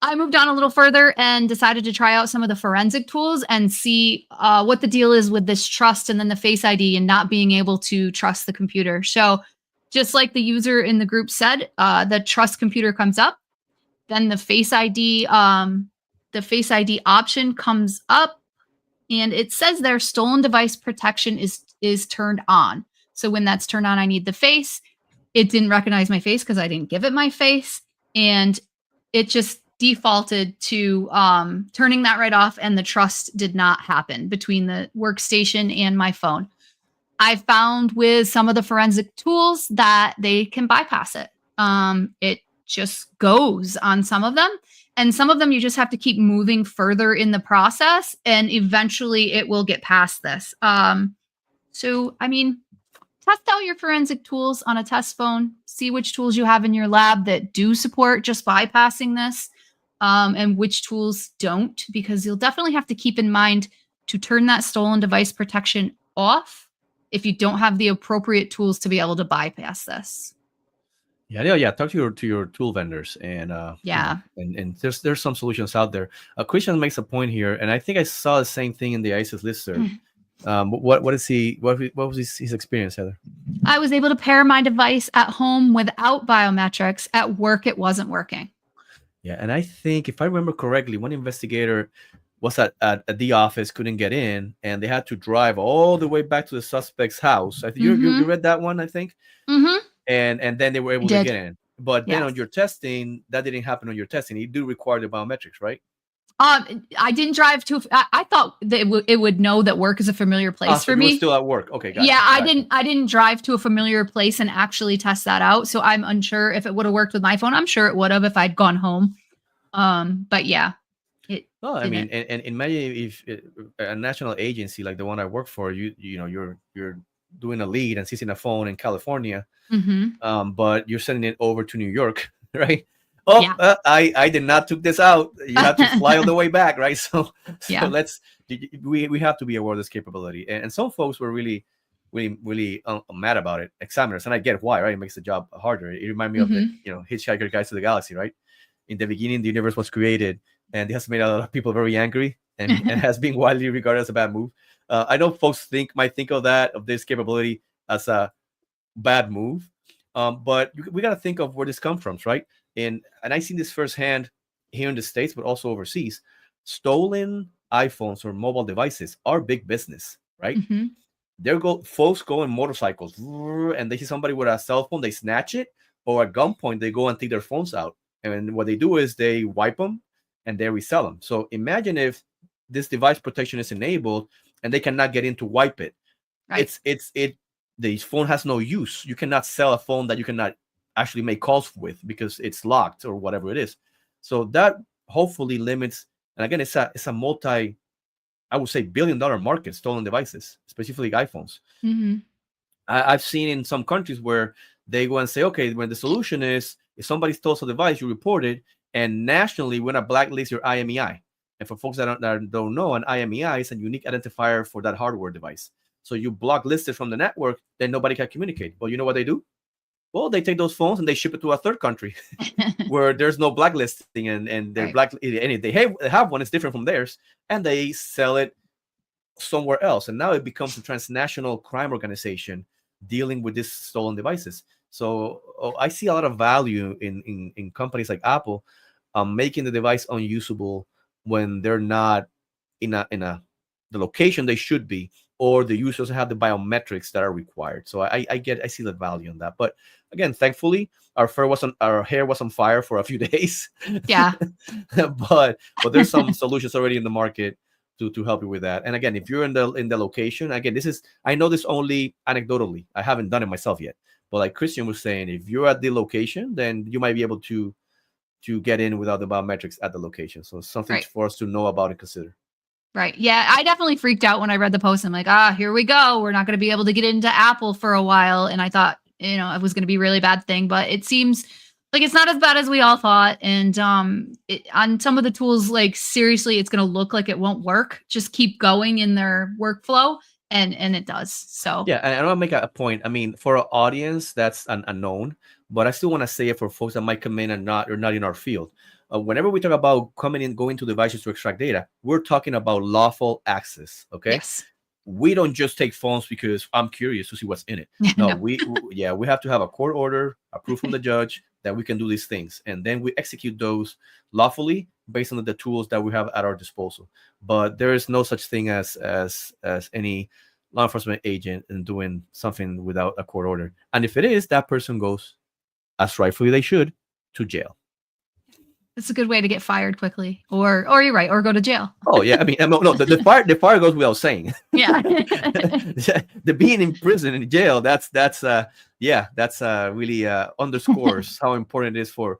I moved on a little further and decided to try out some of the forensic tools and see what the deal is with this trust and then the Face ID and not being able to trust the computer. So just like the user in the group said, the trust computer comes up, then the Face ID option comes up, and it says their stolen device protection is turned on. So when that's turned on, I need the face. It didn't recognize my face because I didn't give it my face, and it just defaulted to turning that right off, and the trust did not happen between the workstation and my phone. I found with some of the forensic tools that they can bypass it. It just goes on some of them, and some of them you just have to keep moving further in the process, and eventually it will get past this. So, I mean, test out your forensic tools on a test phone, see which tools you have in your lab that do support just bypassing this, and which tools don't, because you'll definitely have to keep in mind to turn that stolen device protection off if you don't have the appropriate tools to be able to bypass this. Yeah. Talk to your tool vendors, and and there's some solutions out there. Christian makes a point here, and I think I saw the same thing in the ISIS listserv. What was his experience, Heather? I was able to pair my device at home without biometrics. At work, it wasn't working. Yeah, and I think if I remember correctly, one investigator was at the office, couldn't get in, and they had to drive all the way back to the suspect's house. I think you read that one, I think. Mm-hmm. And then they were able to get in. But then Yes. on your testing, that didn't happen on your testing. You do require the biometrics, right? I didn't drive to. I thought that it would know that work is a familiar place for me. You were still at work. Okay, gotcha. Yeah, I didn't drive to a familiar place and actually test that out. So I'm unsure if it would have worked with my phone. I'm sure it would have if I'd gone home. But yeah. I mean, and imagine if a national agency like the one I work for, you're doing a lead and seizing a phone in California, but you're sending it over to New York, right? Oh, yeah. I did not took this out. You have to fly all the way back, right? So we have to be aware of this capability. And some folks were really mad about it, examiners, and I get why, right? It makes the job harder. It reminded me of the Hitchhiker Guide to the Galaxy, right? In the beginning, the universe was created, and it has made a lot of people very angry, and has been widely regarded as a bad move. I know folks might think of this capability as a bad move, but we got to think of where this comes from, right? And I've seen this firsthand here in the States, but also overseas. Stolen iPhones or mobile devices are big business, right? Folks go on motorcycles, and they see somebody with a cell phone, they snatch it, or at gunpoint, they go and take their phones out. And what they do is they wipe them and they resell them. So imagine if this device protection is enabled and they cannot get in to wipe it. Right. The phone has no use. You cannot sell a phone that you cannot actually make calls with because it's locked or whatever it is. So that hopefully limits. And again, it's a multi, I would say, billion-dollar market, stolen devices, specifically iPhones. I've seen in some countries where they go and say, okay, when the solution is if somebody stole a device, you report it, and nationally, we're going to blacklist your IMEI. And for folks that don't know, an IMEI is a unique identifier for that hardware device. So you blacklist it from the network, then nobody can communicate. Well, you know what they do? Well, they take those phones and they ship it to a third country where there's no blacklisting, and they're and if they have one, it's different from theirs, and they sell it somewhere else. And now it becomes a transnational crime organization dealing with these stolen devices. So I see a lot of value in companies like Apple making the device unusable when they're not in the location they should be, or the users have the biometrics that are required. So I see the value in that. But again, thankfully, our hair was on fire for a few days. Yeah. but there's some solutions already in the market to help you with that. And again, if you're in the location, again, I know this only anecdotally. I haven't done it myself yet. But like Christian was saying, if you're at the location, then you might be able to get in without the biometrics at the location. So it's something Right. for us to know about and consider. Right. Yeah. I definitely freaked out when I read the post. I'm like, here we go. We're not going to be able to get into Apple for a while. And I thought, it was going to be a really bad thing, but it seems like it's not as bad as we all thought. And on some of the tools, like seriously, it's going to look like it won't work. Just keep going in their workflow. And it does. So yeah, and I want to make a point. I mean, for our audience, that's an unknown, but I still want to say it for folks that might come in and not in our field. Whenever we talk about going to devices to extract data, we're talking about lawful access. Okay. Yes. We don't just take phones because I'm curious to see what's in it. No, we have to have a court order, approved from the judge, that we can do these things, and then we execute those lawfully based on the tools that we have at our disposal. But there is no such thing as any law enforcement agent in doing something without a court order. And if it is, that person goes, as rightfully they should, to jail. It's a good way to get fired quickly, or you're right, or go to jail. Oh yeah, I mean, no, the fire goes without saying. Yeah, the being in prison in jail, that's really underscores how important it is for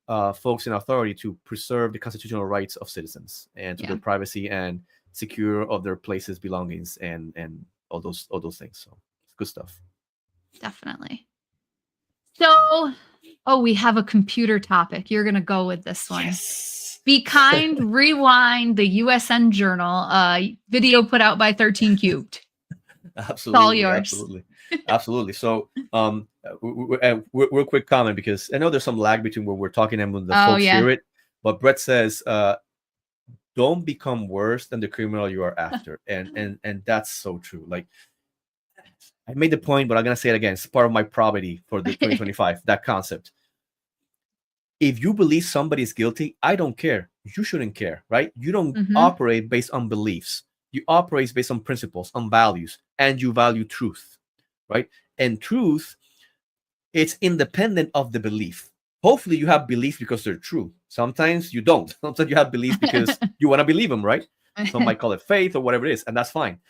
folks in authority to preserve the constitutional rights of citizens and to their privacy and secure of their places, belongings, and all those things. So it's good stuff. Definitely. So. Oh, we have a computer topic. You're going to go with this one. Yes. Be Kind, Rewind, the USN Journal, video put out by 13 Cubed. Absolutely. It's all yours. Absolutely. So, real quick comment, because I know there's some lag between when we're talking and when the folks hear it. But Brett says, don't become worse than the criminal you are after. And that's so true. Like, I made the point, but I'm going to say it again. It's part of my probity for the 2025, that concept. If you believe somebody is guilty, I don't care. You shouldn't care, right? You don't operate based on beliefs. You operate based on principles, on values, and you value truth, right? And truth, it's independent of the belief. Hopefully you have beliefs because they're true. Sometimes you don't. Sometimes you have beliefs because you want to believe them, right? Some might call it faith or whatever it is, and that's fine.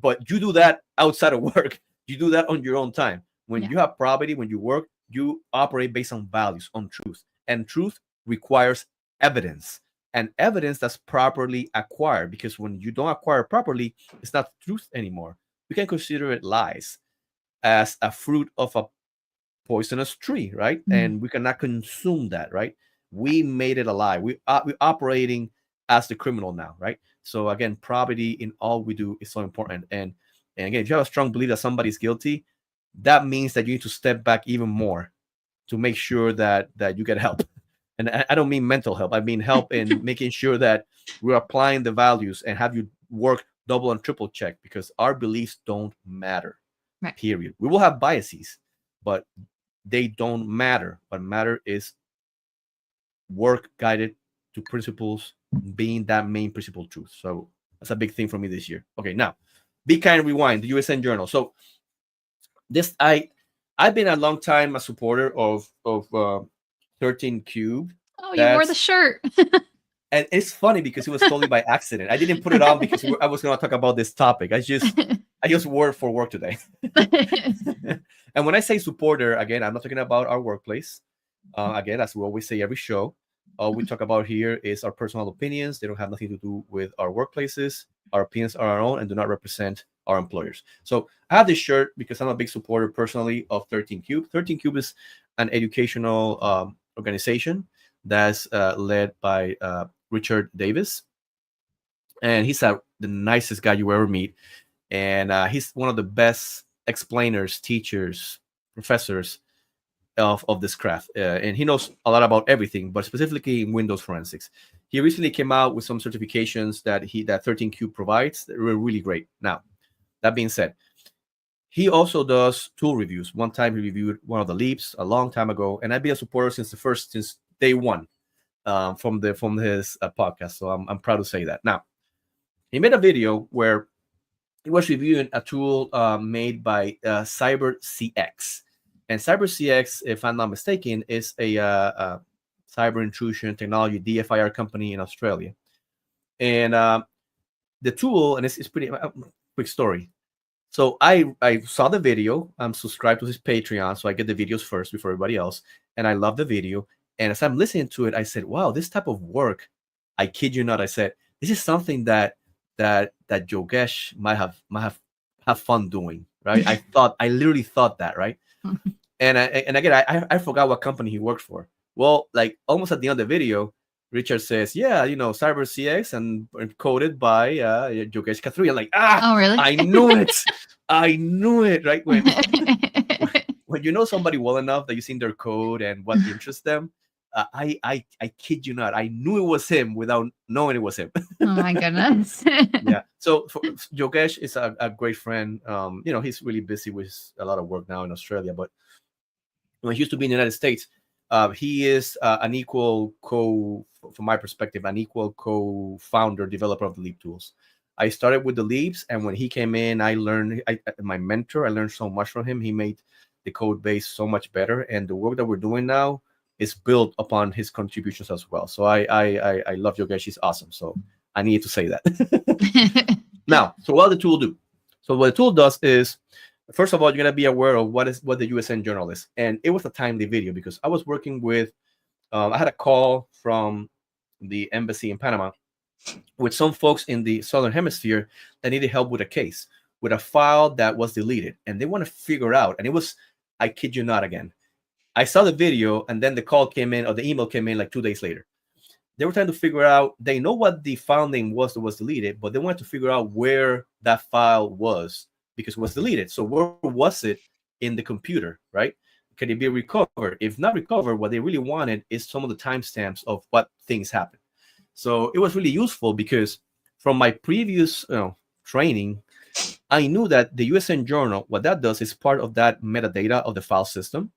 But you do that outside of work. You do that on your own time. When you have probity, when you work, you operate based on values, on truth. And truth requires evidence. And evidence that's properly acquired. Because when you don't acquire properly, it's not truth anymore. We can consider it lies as a fruit of a poisonous tree, right? And we cannot consume that, right? We made it a lie. We're operating as the criminal now, right? So again, probity in all we do is so important. And again, if you have a strong belief that somebody's guilty, that means that you need to step back even more to make sure that you get help. And I don't mean mental help. I mean help in making sure that we're applying the values and have you work double and triple check, because our beliefs don't matter, right. Period. We will have biases, but they don't matter. What matter is work guided to principles, being that main principle truth. So that's a big thing for me this year. Okay, now, Be Kind, Rewind, the USN Journal. So this, I've been a long time a supporter of 13 Cube. Oh, you wore the shirt. And it's funny because it was totally by accident. I didn't put it on because I was going to talk about this topic. I just wore it for work today. And when I say supporter, again, I'm not talking about our workplace. Again, as we always say every show, all we talk about here is our personal opinions. They don't have nothing to do with our workplaces. Our opinions are our own and do not represent our employers. So I have this shirt because I'm a big supporter personally of 13 Cube. 13 Cube is an educational organization that's led by Richard Davis. And he's the nicest guy you ever meet. And he's one of the best explainers, teachers, professors of this craft. And he knows a lot about everything, but specifically in Windows forensics. He recently came out with some certifications that 13 Cube provides that were really great. Now, that being said, he also does tool reviews. One time he reviewed one of the Leaps a long time ago, and I've been a supporter since day one from his podcast. So I'm proud to say that. Now, he made a video where he was reviewing a tool made by CyberCx. And CyberCx, if I'm not mistaken, is a cyber intrusion technology DFIR company in Australia. And the tool, and it's pretty quick story. So I saw the video. I'm subscribed to his Patreon, so I get the videos first before everybody else. And I love the video. And as I'm listening to it, I said, "Wow, this type of work, I kid you not, I said this is something that Yogesh might have fun doing, right?" I literally thought that, right? And again, I forgot what company he worked for. Well, like almost at the end of the video, Richard says, "Yeah, CyberCX and coded by Yogesh Kathuri." I'm like, Oh, really? I knew it, I knew it, right? When you know somebody well enough that you've seen their code and what interests them, I kid you not, I knew it was him without knowing it was him. Oh my goodness. Yeah. So Yogesh is a great friend. He's really busy with a lot of work now in Australia, but when he used to be in the United States, he is an equal from my perspective, an equal co-founder, developer of the Leap tools. I started with the Leaps, and when he came in, I learned. My mentor, I learned so much from him. He made the code base so much better, and the work that we're doing now is built upon his contributions as well. So I love Yogesh. He's awesome. So I need to say that. Now, so what the tool do? So what the tool does is, first of all, you're gonna be aware of what the USN Journal is, and it was a timely video because I was working with. I had a call from the embassy in Panama with some folks in the Southern Hemisphere that needed help with a case, with a file that was deleted, and they want to figure out. And it was, I kid you not, again, I saw the video, and then the call came in or the email came in like 2 days later. They were trying to figure out. They know what the file name was that was deleted, but they wanted to figure out where that file was because it was deleted. So where was it in the computer, right? Can it be recovered? If not recovered, what they really wanted is some of the timestamps of what things happened. So it was really useful because from my previous training, I knew that the USN Journal, what that does is part of that metadata of the file system.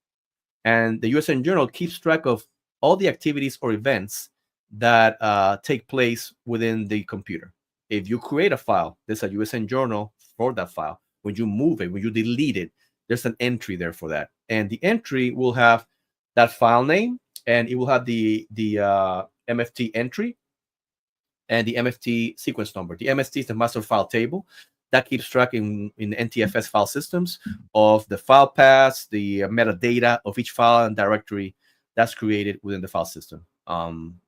And the USN Journal keeps track of all the activities or events that take place within the computer. If you create a file, there's a USN Journal for that file. When you move it, when you delete it, there's an entry there for that. And the entry will have that file name, and it will have the MFT entry and the MFT sequence number. The MFT is the master file table that keeps track in NTFS file systems of the file paths, the metadata of each file and directory that's created within the file system.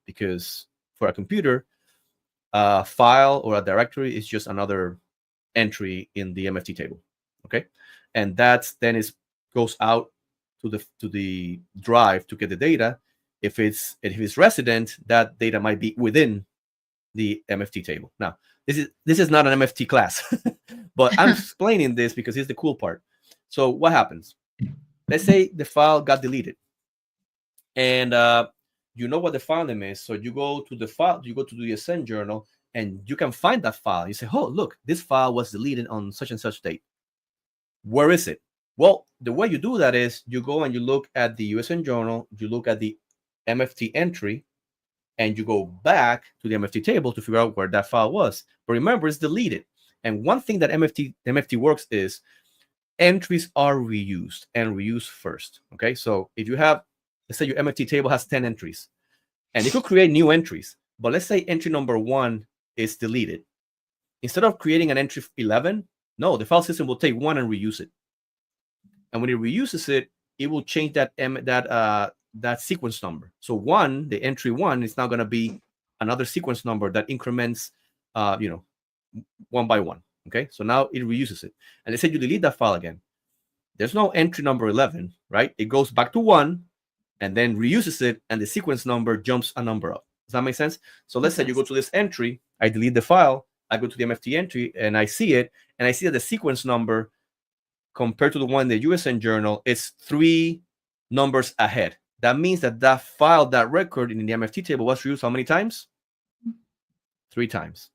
Because for a computer, a file or a directory is just another entry in the MFT table. Okay, and that then goes out to the drive to get the data. If it's resident, that data might be within the MFT table. Now, this is not an MFT class, but I'm explaining this because it's the cool part. So what happens? Let's say the file got deleted, and you know what the file name is. So you go to the file, you go to the USN Journal, and you can find that file. You say, "Oh, look, this file was deleted on such and such date. Where is it?" Well, the way you do that is you go and you look at the USN Journal, you look at the MFT entry, and you go back to the MFT table to figure out where that file was. But remember, it's deleted. And one thing that MFT works is entries are reused and reused first. Okay, so if you have, let's say your MFT table has 10 entries, and you could create new entries, but let's say entry number 1 is deleted. Instead of creating an entry 11, no, the file system will take 1 and reuse it. And when it reuses it, it will change that sequence number. So 1, the entry 1 is now going to be another sequence number that increments, 1 by 1. Okay, so now it reuses it. And they said you delete that file again. There's no entry number 11, right? It goes back to 1 and then reuses it, and the sequence number jumps a number up. Does that make sense? So let's say you go to this entry, I delete the file, I go to the MFT entry, and I see it, and I see that the sequence number compared to the one in the USN Journal is 3 numbers ahead. That means that file, that record in the MFT table was reused how many times? 3 times.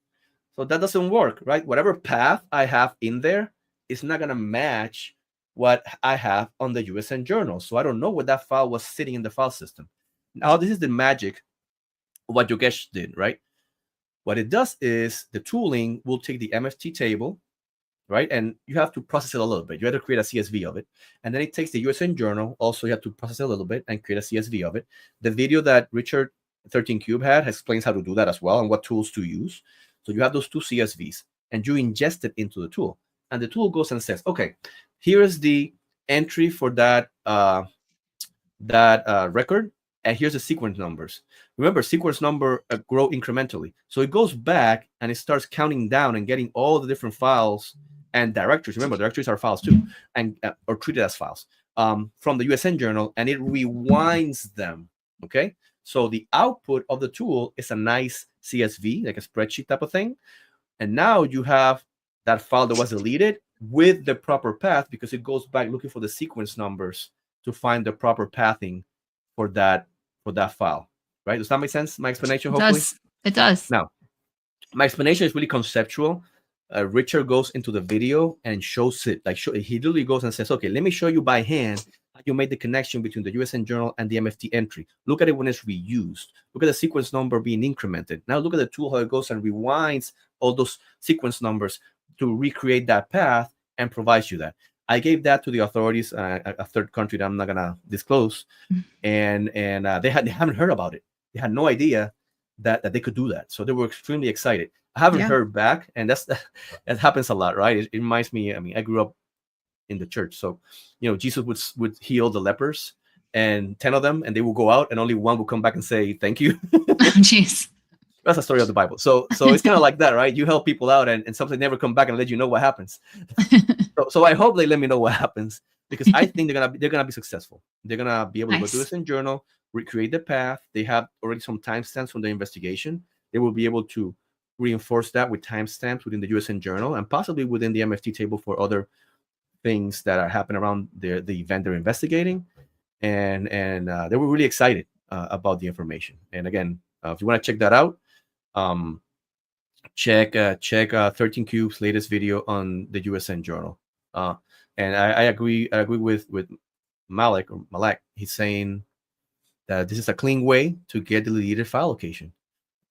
So that doesn't work, right? Whatever path I have in there is not going to match what I have on the USN Journal. So I don't know where that file was sitting in the file system. Now, this is the magic of what Yogesh did, right? What it does is the tooling will take the MFT table right? And you have to process it a little bit. You have to create a CSV of it. And then it takes the USN Journal. Also, you have to process it a little bit and create a CSV of it. The video that Richard 13 Cube had explains how to do that as well and what tools to use. So you have those two CSVs and you ingest it into the tool. And the tool goes and says, okay, here is the entry for that record, and here's the sequence numbers. Remember, sequence number grow incrementally. So it goes back and it starts counting down and getting all the different files and directories. Remember, directories are files too, and or treated as files from the USN Journal, and it rewinds them. Okay, so the output of the tool is a nice CSV, like a spreadsheet type of thing. And now you have that file that was deleted with the proper path, because it goes back looking for the sequence numbers to find the proper pathing for that file. Right? Does that make sense? My explanation, hopefully? It does. Now, my explanation is really conceptual. Richard goes into the video and shows it. He literally goes and says, okay, let me show you by hand how you made the connection between the USN Journal and the MFT entry. Look at it when it's reused. Look at the sequence number being incremented. Now look at the tool, how it goes and rewinds all those sequence numbers to recreate that path and provides you that. I gave that to the authorities, a third country that I'm not gonna disclose, and they haven't heard about it. They had no idea that they could do that, so they were extremely excited. I haven't heard back, and that happens a lot, right? It reminds me. I mean, I grew up in the church, so Jesus would heal the lepers, and 10 of them, and they will go out, and only one will come back and say thank you. Jeez. That's a story of the Bible. So it's kind of like that, right? You help people out, and something never come back and let you know what happens. So I hope they let me know what happens, because I think they're gonna be successful. They're gonna be able to go to this in journal, recreate the path. They have already some timestamps from the investigation. They will be able to reinforce that with timestamps within the USN Journal and possibly within the MFT table for other things that are happening around the event they're investigating. And they were really excited about the information. And again, if you want to check that out, check 13 Cube's latest video on the USN Journal. And I agree with Malek. He's saying that this is a clean way to get the deleted file location.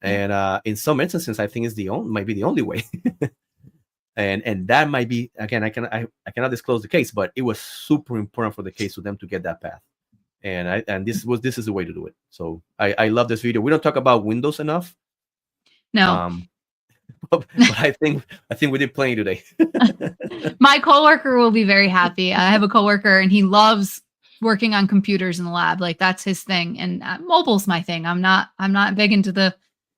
And in some instances, I think might be the only way. and that might be, again, I cannot disclose the case, but it was super important for the case for them to get that path. And this is the way to do it. So I love this video. We don't talk about Windows enough. No. But I think we did plenty today. My coworker will be very happy. I have a coworker and he loves working on computers in the lab. Like that's his thing. And mobile's my thing. I'm not big into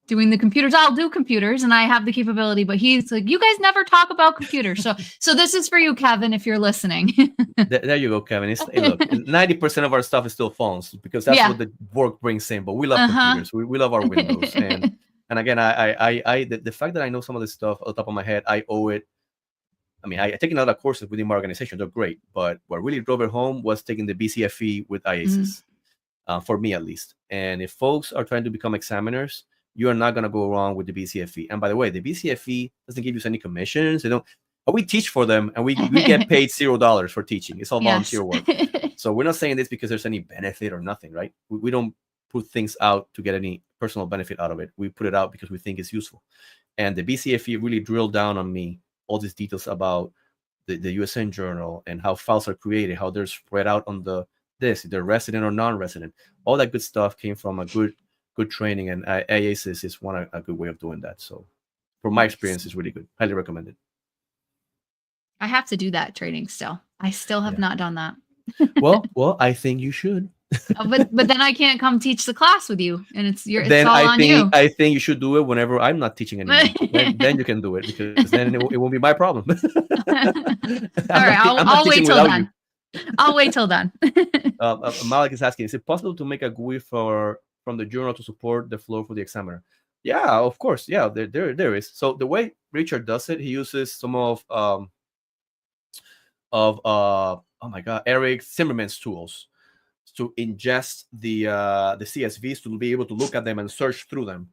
doing the computers. I'll do computers and I have the capability, but he's like, you guys never talk about computers. So this is for you, Kevin, if you're listening. There you go, Kevin. Hey, look, 90% of our stuff is still phones because that's what the work brings in. But we love computers. We love our Windows. And again, the fact that I know some of this stuff on the top of my head, I owe it. I mean, I taken other courses within my organization. They're great. But what really drove it home was taking the BCFE with IASIS, for me at least. And if folks are trying to become examiners, you are not going to go wrong with the BCFE. And by the way, the BCFE doesn't give you any commissions. They don't. But we teach for them, and we get paid $0 for teaching. It's all volunteer work. So we're not saying this because there's any benefit or nothing, right? We don't put things out to get any personal benefit out of it. We put it out because we think it's useful. And the BCFE really drilled down on me all these details about the USN Journal and how files are created, how they're spread out on if they're resident or non-resident. All that good stuff came from a good training, and IASIS is a good way of doing that. So from my experience, it's really good. Highly recommended. I have to do that training still. I still have not done that. well, I think you should. but then I can't come teach the class with you, and it's all on you. I think you should do it whenever I'm not teaching anymore. then you can do it, because then it won't be my problem. All right, I'll wait till then. I'll wait till then. Malik is asking, is it possible to make a GUI from the journal to support the flow for the examiner? Yeah, of course. Yeah, there is. So the way Richard does it, he uses some of Eric Zimmerman's tools to ingest the CSVs, to be able to look at them and search through them.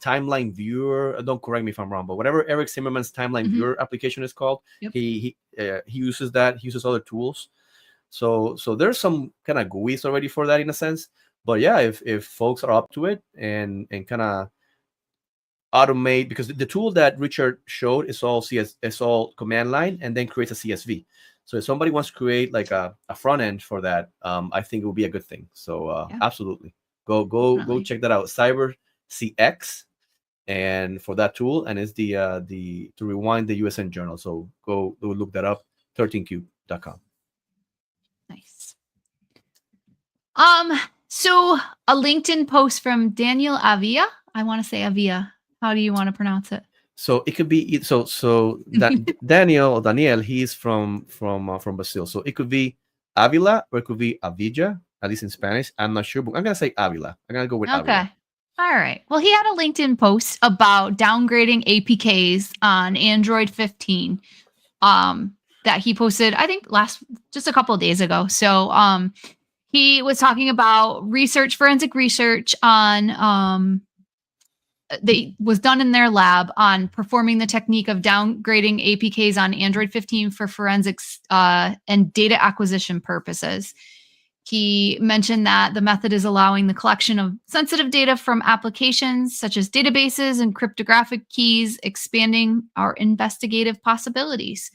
Timeline viewer, don't correct me if I'm wrong, but whatever Eric Zimmerman's timeline viewer application is called, he uses that. He uses other tools. So there's some kind of GUIs already for that in a sense. But yeah, if folks are up to it and kind of automate, because the tool that Richard showed is all it's all command line and then creates a CSV. So if somebody wants to create like a front end for that, I think it would be a good thing. So Yeah. absolutely, go Definitely. check that out. CyberCx, and for that tool, and it's the to rewind the USN Journal. So go look that up. 13cube.com. Nice. So a LinkedIn post from Daniel Avia. I want to say Avia. How do you want to pronounce it? So it could be so that Daniel, he's from Brazil. So it could be Avila or it could be Avilla, at least in Spanish. I'm not sure, but I'm gonna say Avila. I'm gonna go with Okay. Avila. All right. Well, he had a LinkedIn post about downgrading APKs on Android 15. That he posted, I think just a couple of days ago. So he was talking about forensic research on that was done in their lab on performing the technique of downgrading APKs on Android 15 for forensics and data acquisition purposes. He mentioned that the method is allowing the collection of sensitive data from applications such as databases and cryptographic keys, expanding our investigative possibilities.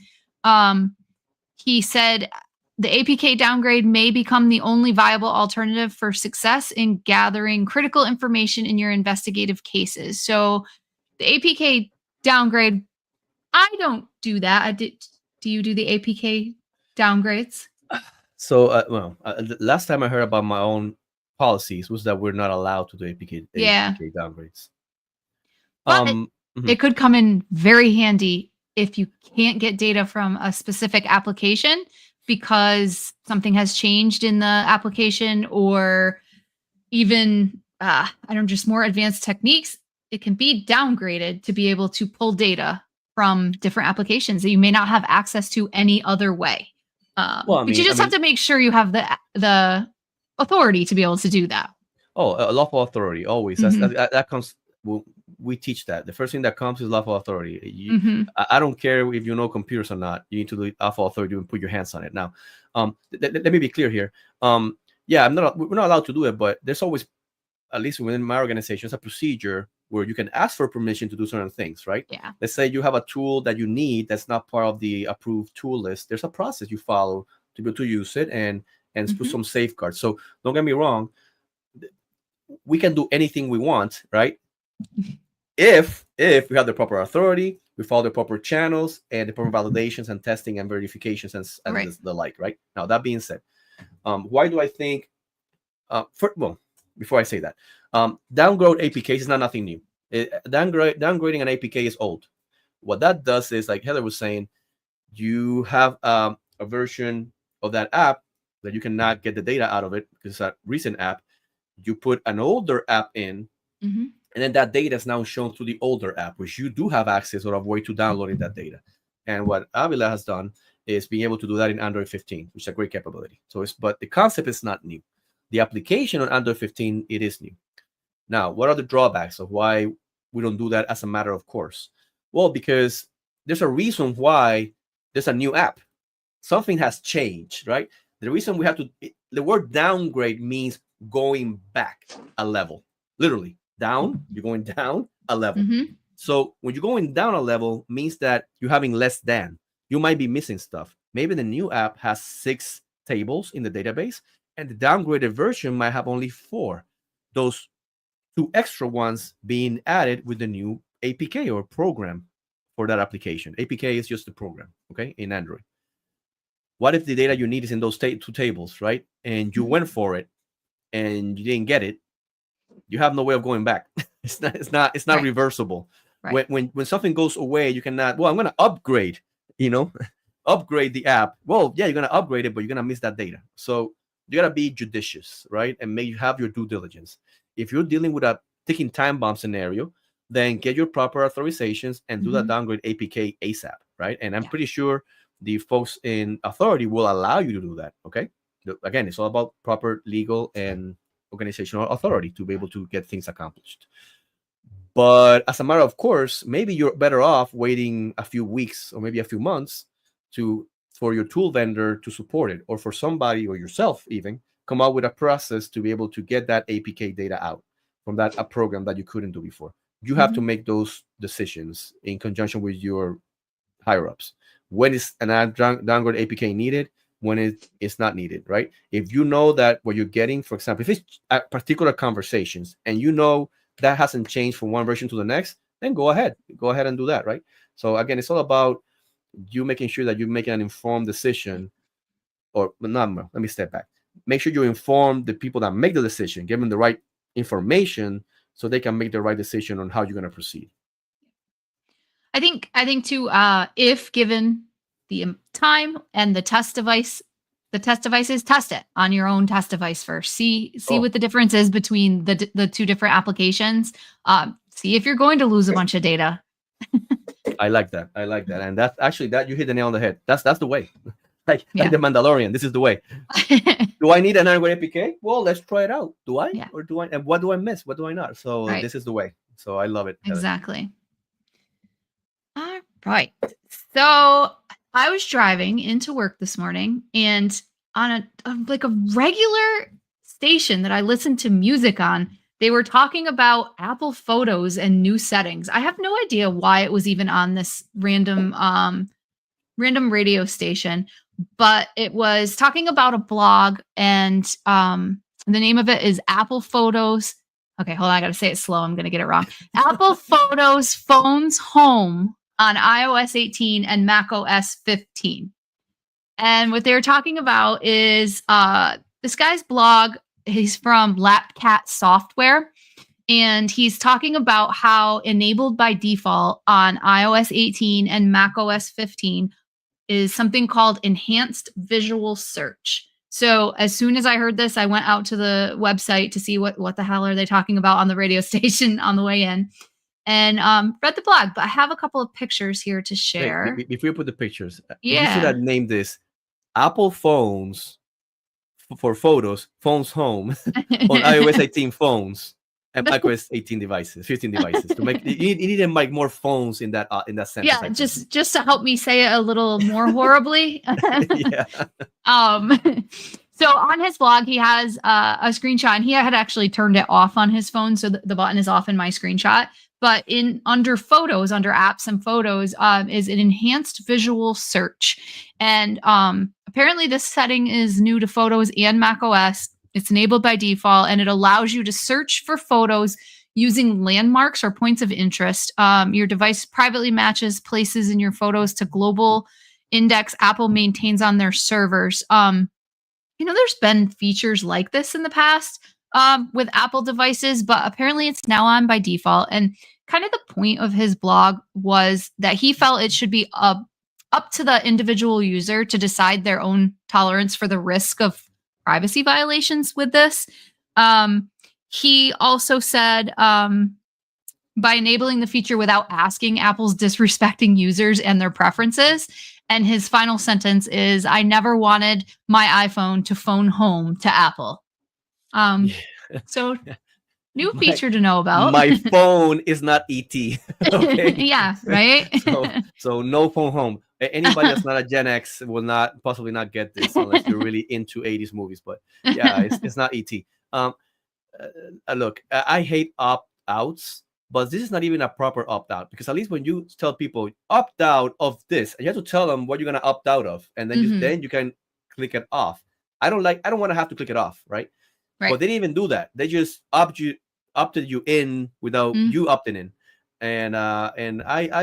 He said the APK downgrade may become the only viable alternative for success in gathering critical information in your investigative cases. So the APK downgrade, I don't do that. Do you do the APK downgrades? So the last time I heard about my own policies was that we're not allowed to do APK downgrades. But it could come in very handy if you can't get data from a specific application because something has changed in the application, or even just more advanced techniques. It can be downgraded to be able to pull data from different applications that you may not have access to any other way. But you just have to make sure you have the authority to be able to do that. Oh, a lawful authority always. That comes. We teach that. The first thing that comes is lawful authority. I don't care if you know computers or not. You need to do lawful authority and put your hands on it. Now, let me be clear here. We're not allowed to do it, but there's always, at least within my organization, a procedure where you can ask for permission to do certain things, right? Yeah. Let's say you have a tool that you need that's not part of the approved tool list. There's a process you follow to be able to use it and put some safeguards. So don't get me wrong. We can do anything we want, right? If we have the proper authority, we follow the proper channels and the proper validations and testing and verifications and the like, right? Now, that being said, why do I think, before I say that, downgrade APKs is not nothing new. Downgrading an APK is old. What that does is, like Heather was saying, you have a version of that app that you cannot get the data out of it because it's a recent app. You put an older app in, and then that data is now shown through the older app, which you do have access or a way to downloading that data. And what Avila has done is being able to do that in Android 15, which is a great capability. But the concept is not new. The application on Android 15, it is new. Now, what are the drawbacks of why we don't do that as a matter of course? Well, because there's a reason why there's a new app. Something has changed, right? The reason we have to, the word downgrade means going back a level. Literally, down, you're going down a level. So when you're going down a level means that you're having less than. You might be missing stuff. Maybe the new app has 6 tables in the database, and the downgraded version might have only 4. Those 2 extra ones being added with the new APK or program for that application. APK is just the program, okay, in Android. What if the data you need is in those 2 tables, right? And you went for it and you didn't get it? You have no way of going back. It's not reversible. Right. When something goes away, you cannot, I'm going to upgrade, upgrade the app. Well, yeah, you're going to upgrade it, but you're going to miss that data. So you got to be judicious, right? And have your due diligence. If you're dealing with a ticking time bomb scenario, then get your proper authorizations and do that downgrade APK ASAP, right? And I'm pretty sure the folks in authority will allow you to do that, okay? Again, it's all about proper legal and organizational authority to be able to get things accomplished. But as a matter of course, maybe you're better off waiting a few weeks or maybe a few months for your tool vendor to support it, or for somebody or yourself even come out with a process to be able to get that APK data out from that program that you couldn't do before. You have to make those decisions in conjunction with your higher ups. When is an downgrade APK needed? When it is not needed, right? If you know that what you're getting, for example, if it's particular conversations and you know that hasn't changed from one version to the next, then go ahead and do that, right? So again, it's all about you making sure that you're making an informed decision, or not. Let me step back. Make sure you inform the people that make the decision, give them the right information so they can make the right decision on how you're going to proceed. I think too, if given the time and the test devices, test it on your own test device first. See what the difference is between the two different applications. See if you're going to lose a bunch of data. I like that. And that's actually that you hit the nail on the head. That's the way. Like the Mandalorian. This is the way. Do I need an downgrade APK? Well, let's try it out. Do I? Yeah. Or do I? And what do I miss? What do I not? So this is the way. So I love it. Exactly. All right. So I was driving into work this morning, and on a regular station that I listened to music on, they were talking about Apple Photos and new settings. I have no idea why it was even on this random radio station, but it was talking about a blog, and the name of it is Apple Photos. Okay, hold on. I got to say it slow. I'm going to get it wrong. Apple Photos Phones Home on iOS 18 and macOS 15. And what they were talking about is this guy's blog. He's from LapCat Software, and he's talking about how enabled by default on iOS 18 and macOS 15 is something called enhanced visual search. So as soon as I heard this, I went out to the website to see what the hell are they talking about on the radio station on the way in, and read the blog. But I have a couple of pictures here to share. Hey, before you put the pictures, you should have named this Apple Phones for Photos, Phones Home on iOS 18 phones and macOS 18 devices, 15 devices. To make you need to make more phones in that sentence. Yeah, just to help me say it a little more horribly. Yeah. So on his blog, he has a screenshot, and he had actually turned it off on his phone, so the button is off in my screenshot. But under Photos, under Apps and Photos, is an enhanced visual search, and apparently this setting is new to Photos and macOS. It's enabled by default, and it allows you to search for photos using landmarks or points of interest. Your device privately matches places in your photos to global index Apple maintains on their servers. There's been features like this in the past with Apple devices, but apparently it's now on by default. And kind of the point of his blog was that he felt it should be up to the individual user to decide their own tolerance for the risk of privacy violations with this. He also said, by enabling the feature without asking, Apple's disrespecting users and their preferences. And his final sentence is, I never wanted my iPhone to phone home to Apple. So new feature to know about. My phone is not ET. Okay? Yeah, right? so no phone home. Anybody that's not a Gen X will possibly not get this unless you're really into 80s movies. But yeah, it's not ET. Look, I hate opt-outs, but this is not even a proper opt-out, because at least when you tell people opt out of this, you have to tell them what you're going to opt out of, and then then you can click it off. I don't want to have to click it off, right? But they didn't even do that. They just opted you in without you opting in. And I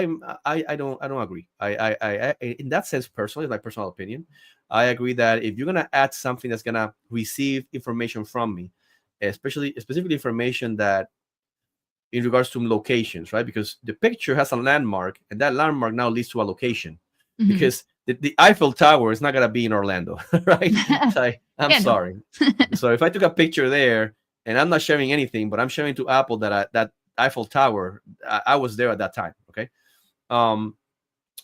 don't agree. I in that sense, personally, my personal opinion, I agree that if you're gonna add something that's gonna receive information from me, specifically information that in regards to locations, right? Because the picture has a landmark, and that landmark now leads to a location. Because the Eiffel Tower is not gonna be in Orlando, right? I'm sorry. So if I took a picture there and I'm not sharing anything, but I'm sharing to Apple that Eiffel Tower, I was there at that time. Okay.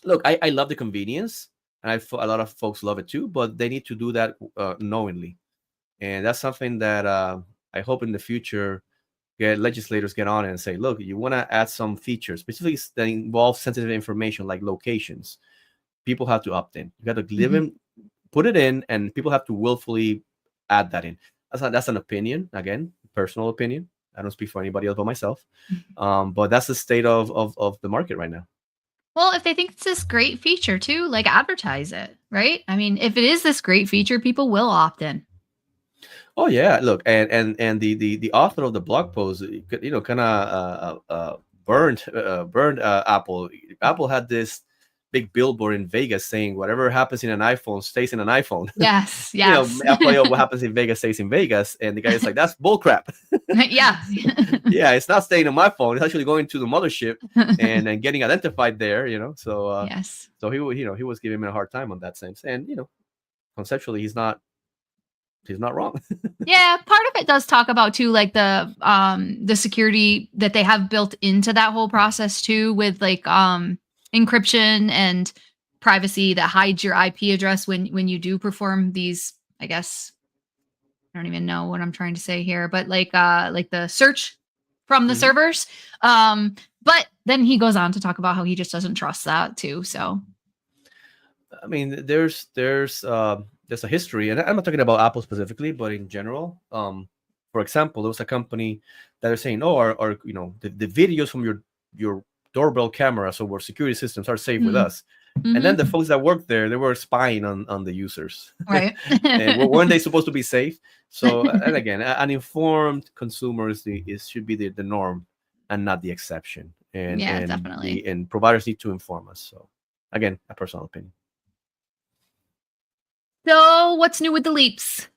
Look, I love the convenience, and a lot of folks love it too, but they need to do that knowingly. And that's something that I hope in the future legislators get on and say, look, you want to add some features, specifically that involve sensitive information like locations. People have to opt in. You got to live in, put it in, and people have to willfully add that in. That's an opinion, again, personal opinion. I don't speak for anybody else but myself. But that's the state of the market right now. Well, if they think it's this great feature too, like advertise it, right? I mean, if it is this great feature, people will opt in. Oh yeah, look, and the author of the blog post, kind of burned Apple. Apple had this big billboard in Vegas saying whatever happens in an iPhone stays in an iPhone. Yes, yes. What happens in Vegas stays in Vegas, and the guy is like, that's bullcrap. Yeah. Yeah, it's not staying on my phone. It's actually going to the mothership and getting identified there. So yes. So he was giving me a hard time on that sense, and conceptually he's not wrong. Yeah, part of it does talk about too, like the security that they have built into that whole process too, with like encryption and privacy that hides your IP address when you do perform these. I guess I don't even know what I'm trying to say here, but like the search from the servers. But then he goes on to talk about how he just doesn't trust that too. So, I mean, there's a history, and I'm not talking about Apple specifically, but in general. For example, there was a company that are saying, "Oh, our the videos from your doorbell camera, so our security systems are safe with us." And then the folks that worked there, they were spying on the users. Right. And weren't they supposed to be safe? So, and again, an informed consumer should be the norm and not the exception. And definitely. And providers need to inform us. So, again, a personal opinion. So, what's new with the leaps?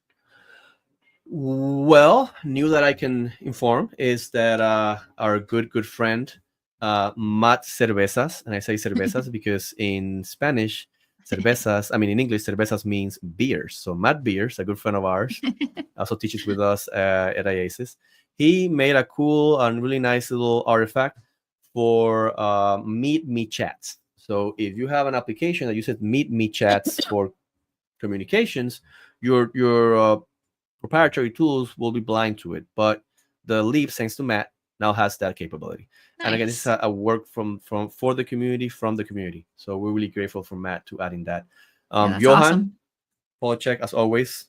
Well, new that I can inform is that our good friend Matt Cervezas, and I say cervezas because in Spanish, cervezas, in English, cervezas means beers. So Matt Beers, a good friend of ours, also teaches with us at IASIS. He made a cool and really nice little artifact for Meet Me Chats. So if you have an application that uses Meet Me Chats for communications, your proprietary tools will be blind to it. But the Leap, thanks to Matt, now has that capability. Nice. And again, this is a work for the community, from the community. So we're really grateful for Matt to adding that. Johan awesome. Polacek, as always,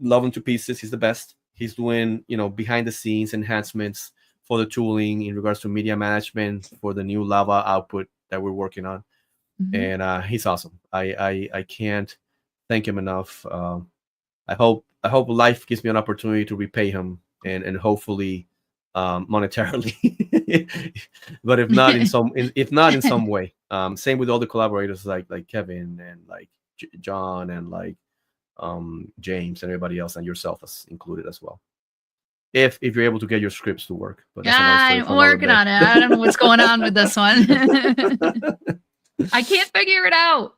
love him to pieces. He's the best. He's doing behind the scenes enhancements for the tooling in regards to media management for the new Lava output that we're working on. And he's awesome. I can't thank him enough. I hope life gives me an opportunity to repay him and hopefully monetarily, but if not in some way. Same with all the collaborators like Kevin and like John and like James and everybody else, and yourself as included as well. If you're able to get your scripts to work. But I'm working on it. I don't know what's going on with this one. I can't figure it out.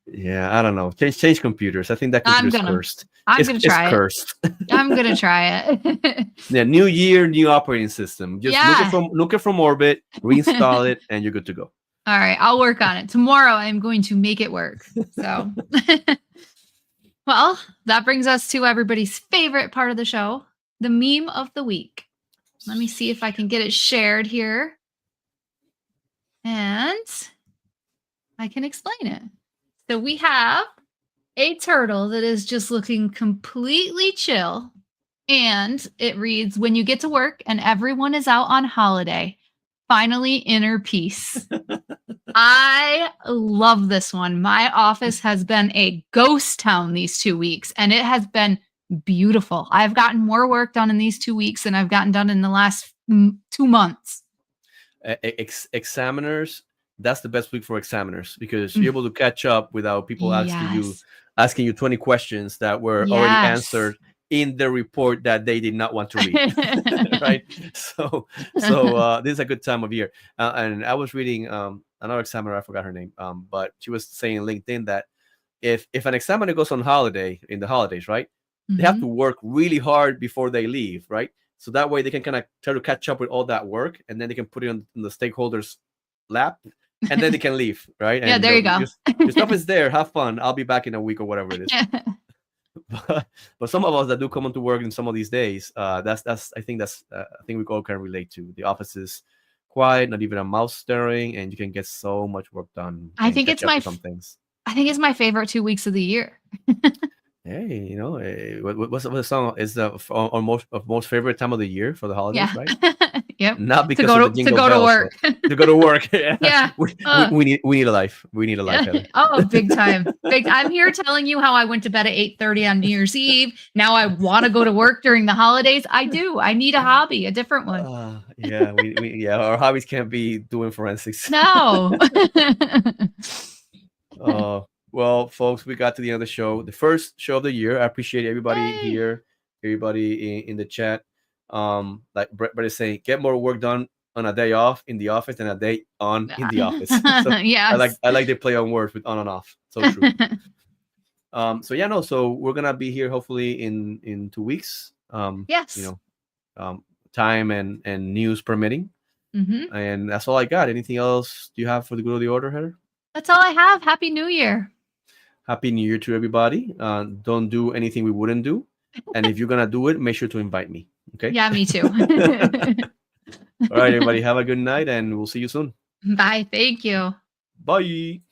Yeah, I don't know. Change computers. I think that computer's cursed. I'm gonna try it. Cursed. I'm gonna try it. Yeah, new year, new operating system. Just look it from orbit, reinstall it, and you're good to go. All right, I'll work on it. Tomorrow I'm going to make it work. So well, that brings us to everybody's favorite part of the show, the meme of the week. Let me see if I can get it shared here. And I can explain it. So we have a turtle that is just looking completely chill. And it reads, "When you get to work and everyone is out on holiday, finally inner peace." I love this one. My office has been a ghost town these 2 weeks, and it has been beautiful. I've gotten more work done in these 2 weeks than I've gotten done in the last 2 months. Examiners, that's the best week for examiners because you're able to catch up without people asking you 20 questions that were already answered in the report that they did not want to read. Right? So this is a good time of year. And I was reading another examiner, I forgot her name, but she was saying in LinkedIn that if an examiner goes on holiday in the holidays, right, they have to work really hard before they leave, right? So that way they can kind of try to catch up with all that work, and then they can put it on the stakeholders' lap, and then they can leave, right? Yeah, and, there you go. Your stuff is there. Have fun. I'll be back in a week or whatever it is. But some of us that do come into work in some of these days, I think we all can relate to. The office is quiet, not even a mouse stirring, and you can get so much work done. I think it's my favorite 2 weeks of the year. Hey, what's the song? Is our most favorite time of the year for the holidays, Yeah. right? Yep. Not because of the To jingle go to bells, work. but to go to work. Yeah. Yeah. We need a life. We need a life, Heather. Oh, big time. I'm here telling you how I went to bed at 8:30 on New Year's Eve. Now I want to go to work during the holidays. I do. I need a hobby, a different one. Yeah, our hobbies can't be doing forensics. No. Well, folks, we got to the end of the show, the first show of the year. I appreciate everybody Yay. here, everybody in the chat. Like Brett is saying, get more work done on a day off in the office than a day on in the office. So yes. I like the play on words with on and off. So true. So we're gonna be here hopefully in 2 weeks. Yes. Time and news permitting. Mm-hmm. And that's all I got. Anything else do you have for the good of the order, Heather? That's all I have. Happy New Year. Happy New Year to everybody. Don't do anything we wouldn't do. And if you're gonna do it, make sure to invite me. Okay? Yeah, me too. All right, everybody. Have a good night and we'll see you soon. Bye. Thank you. Bye.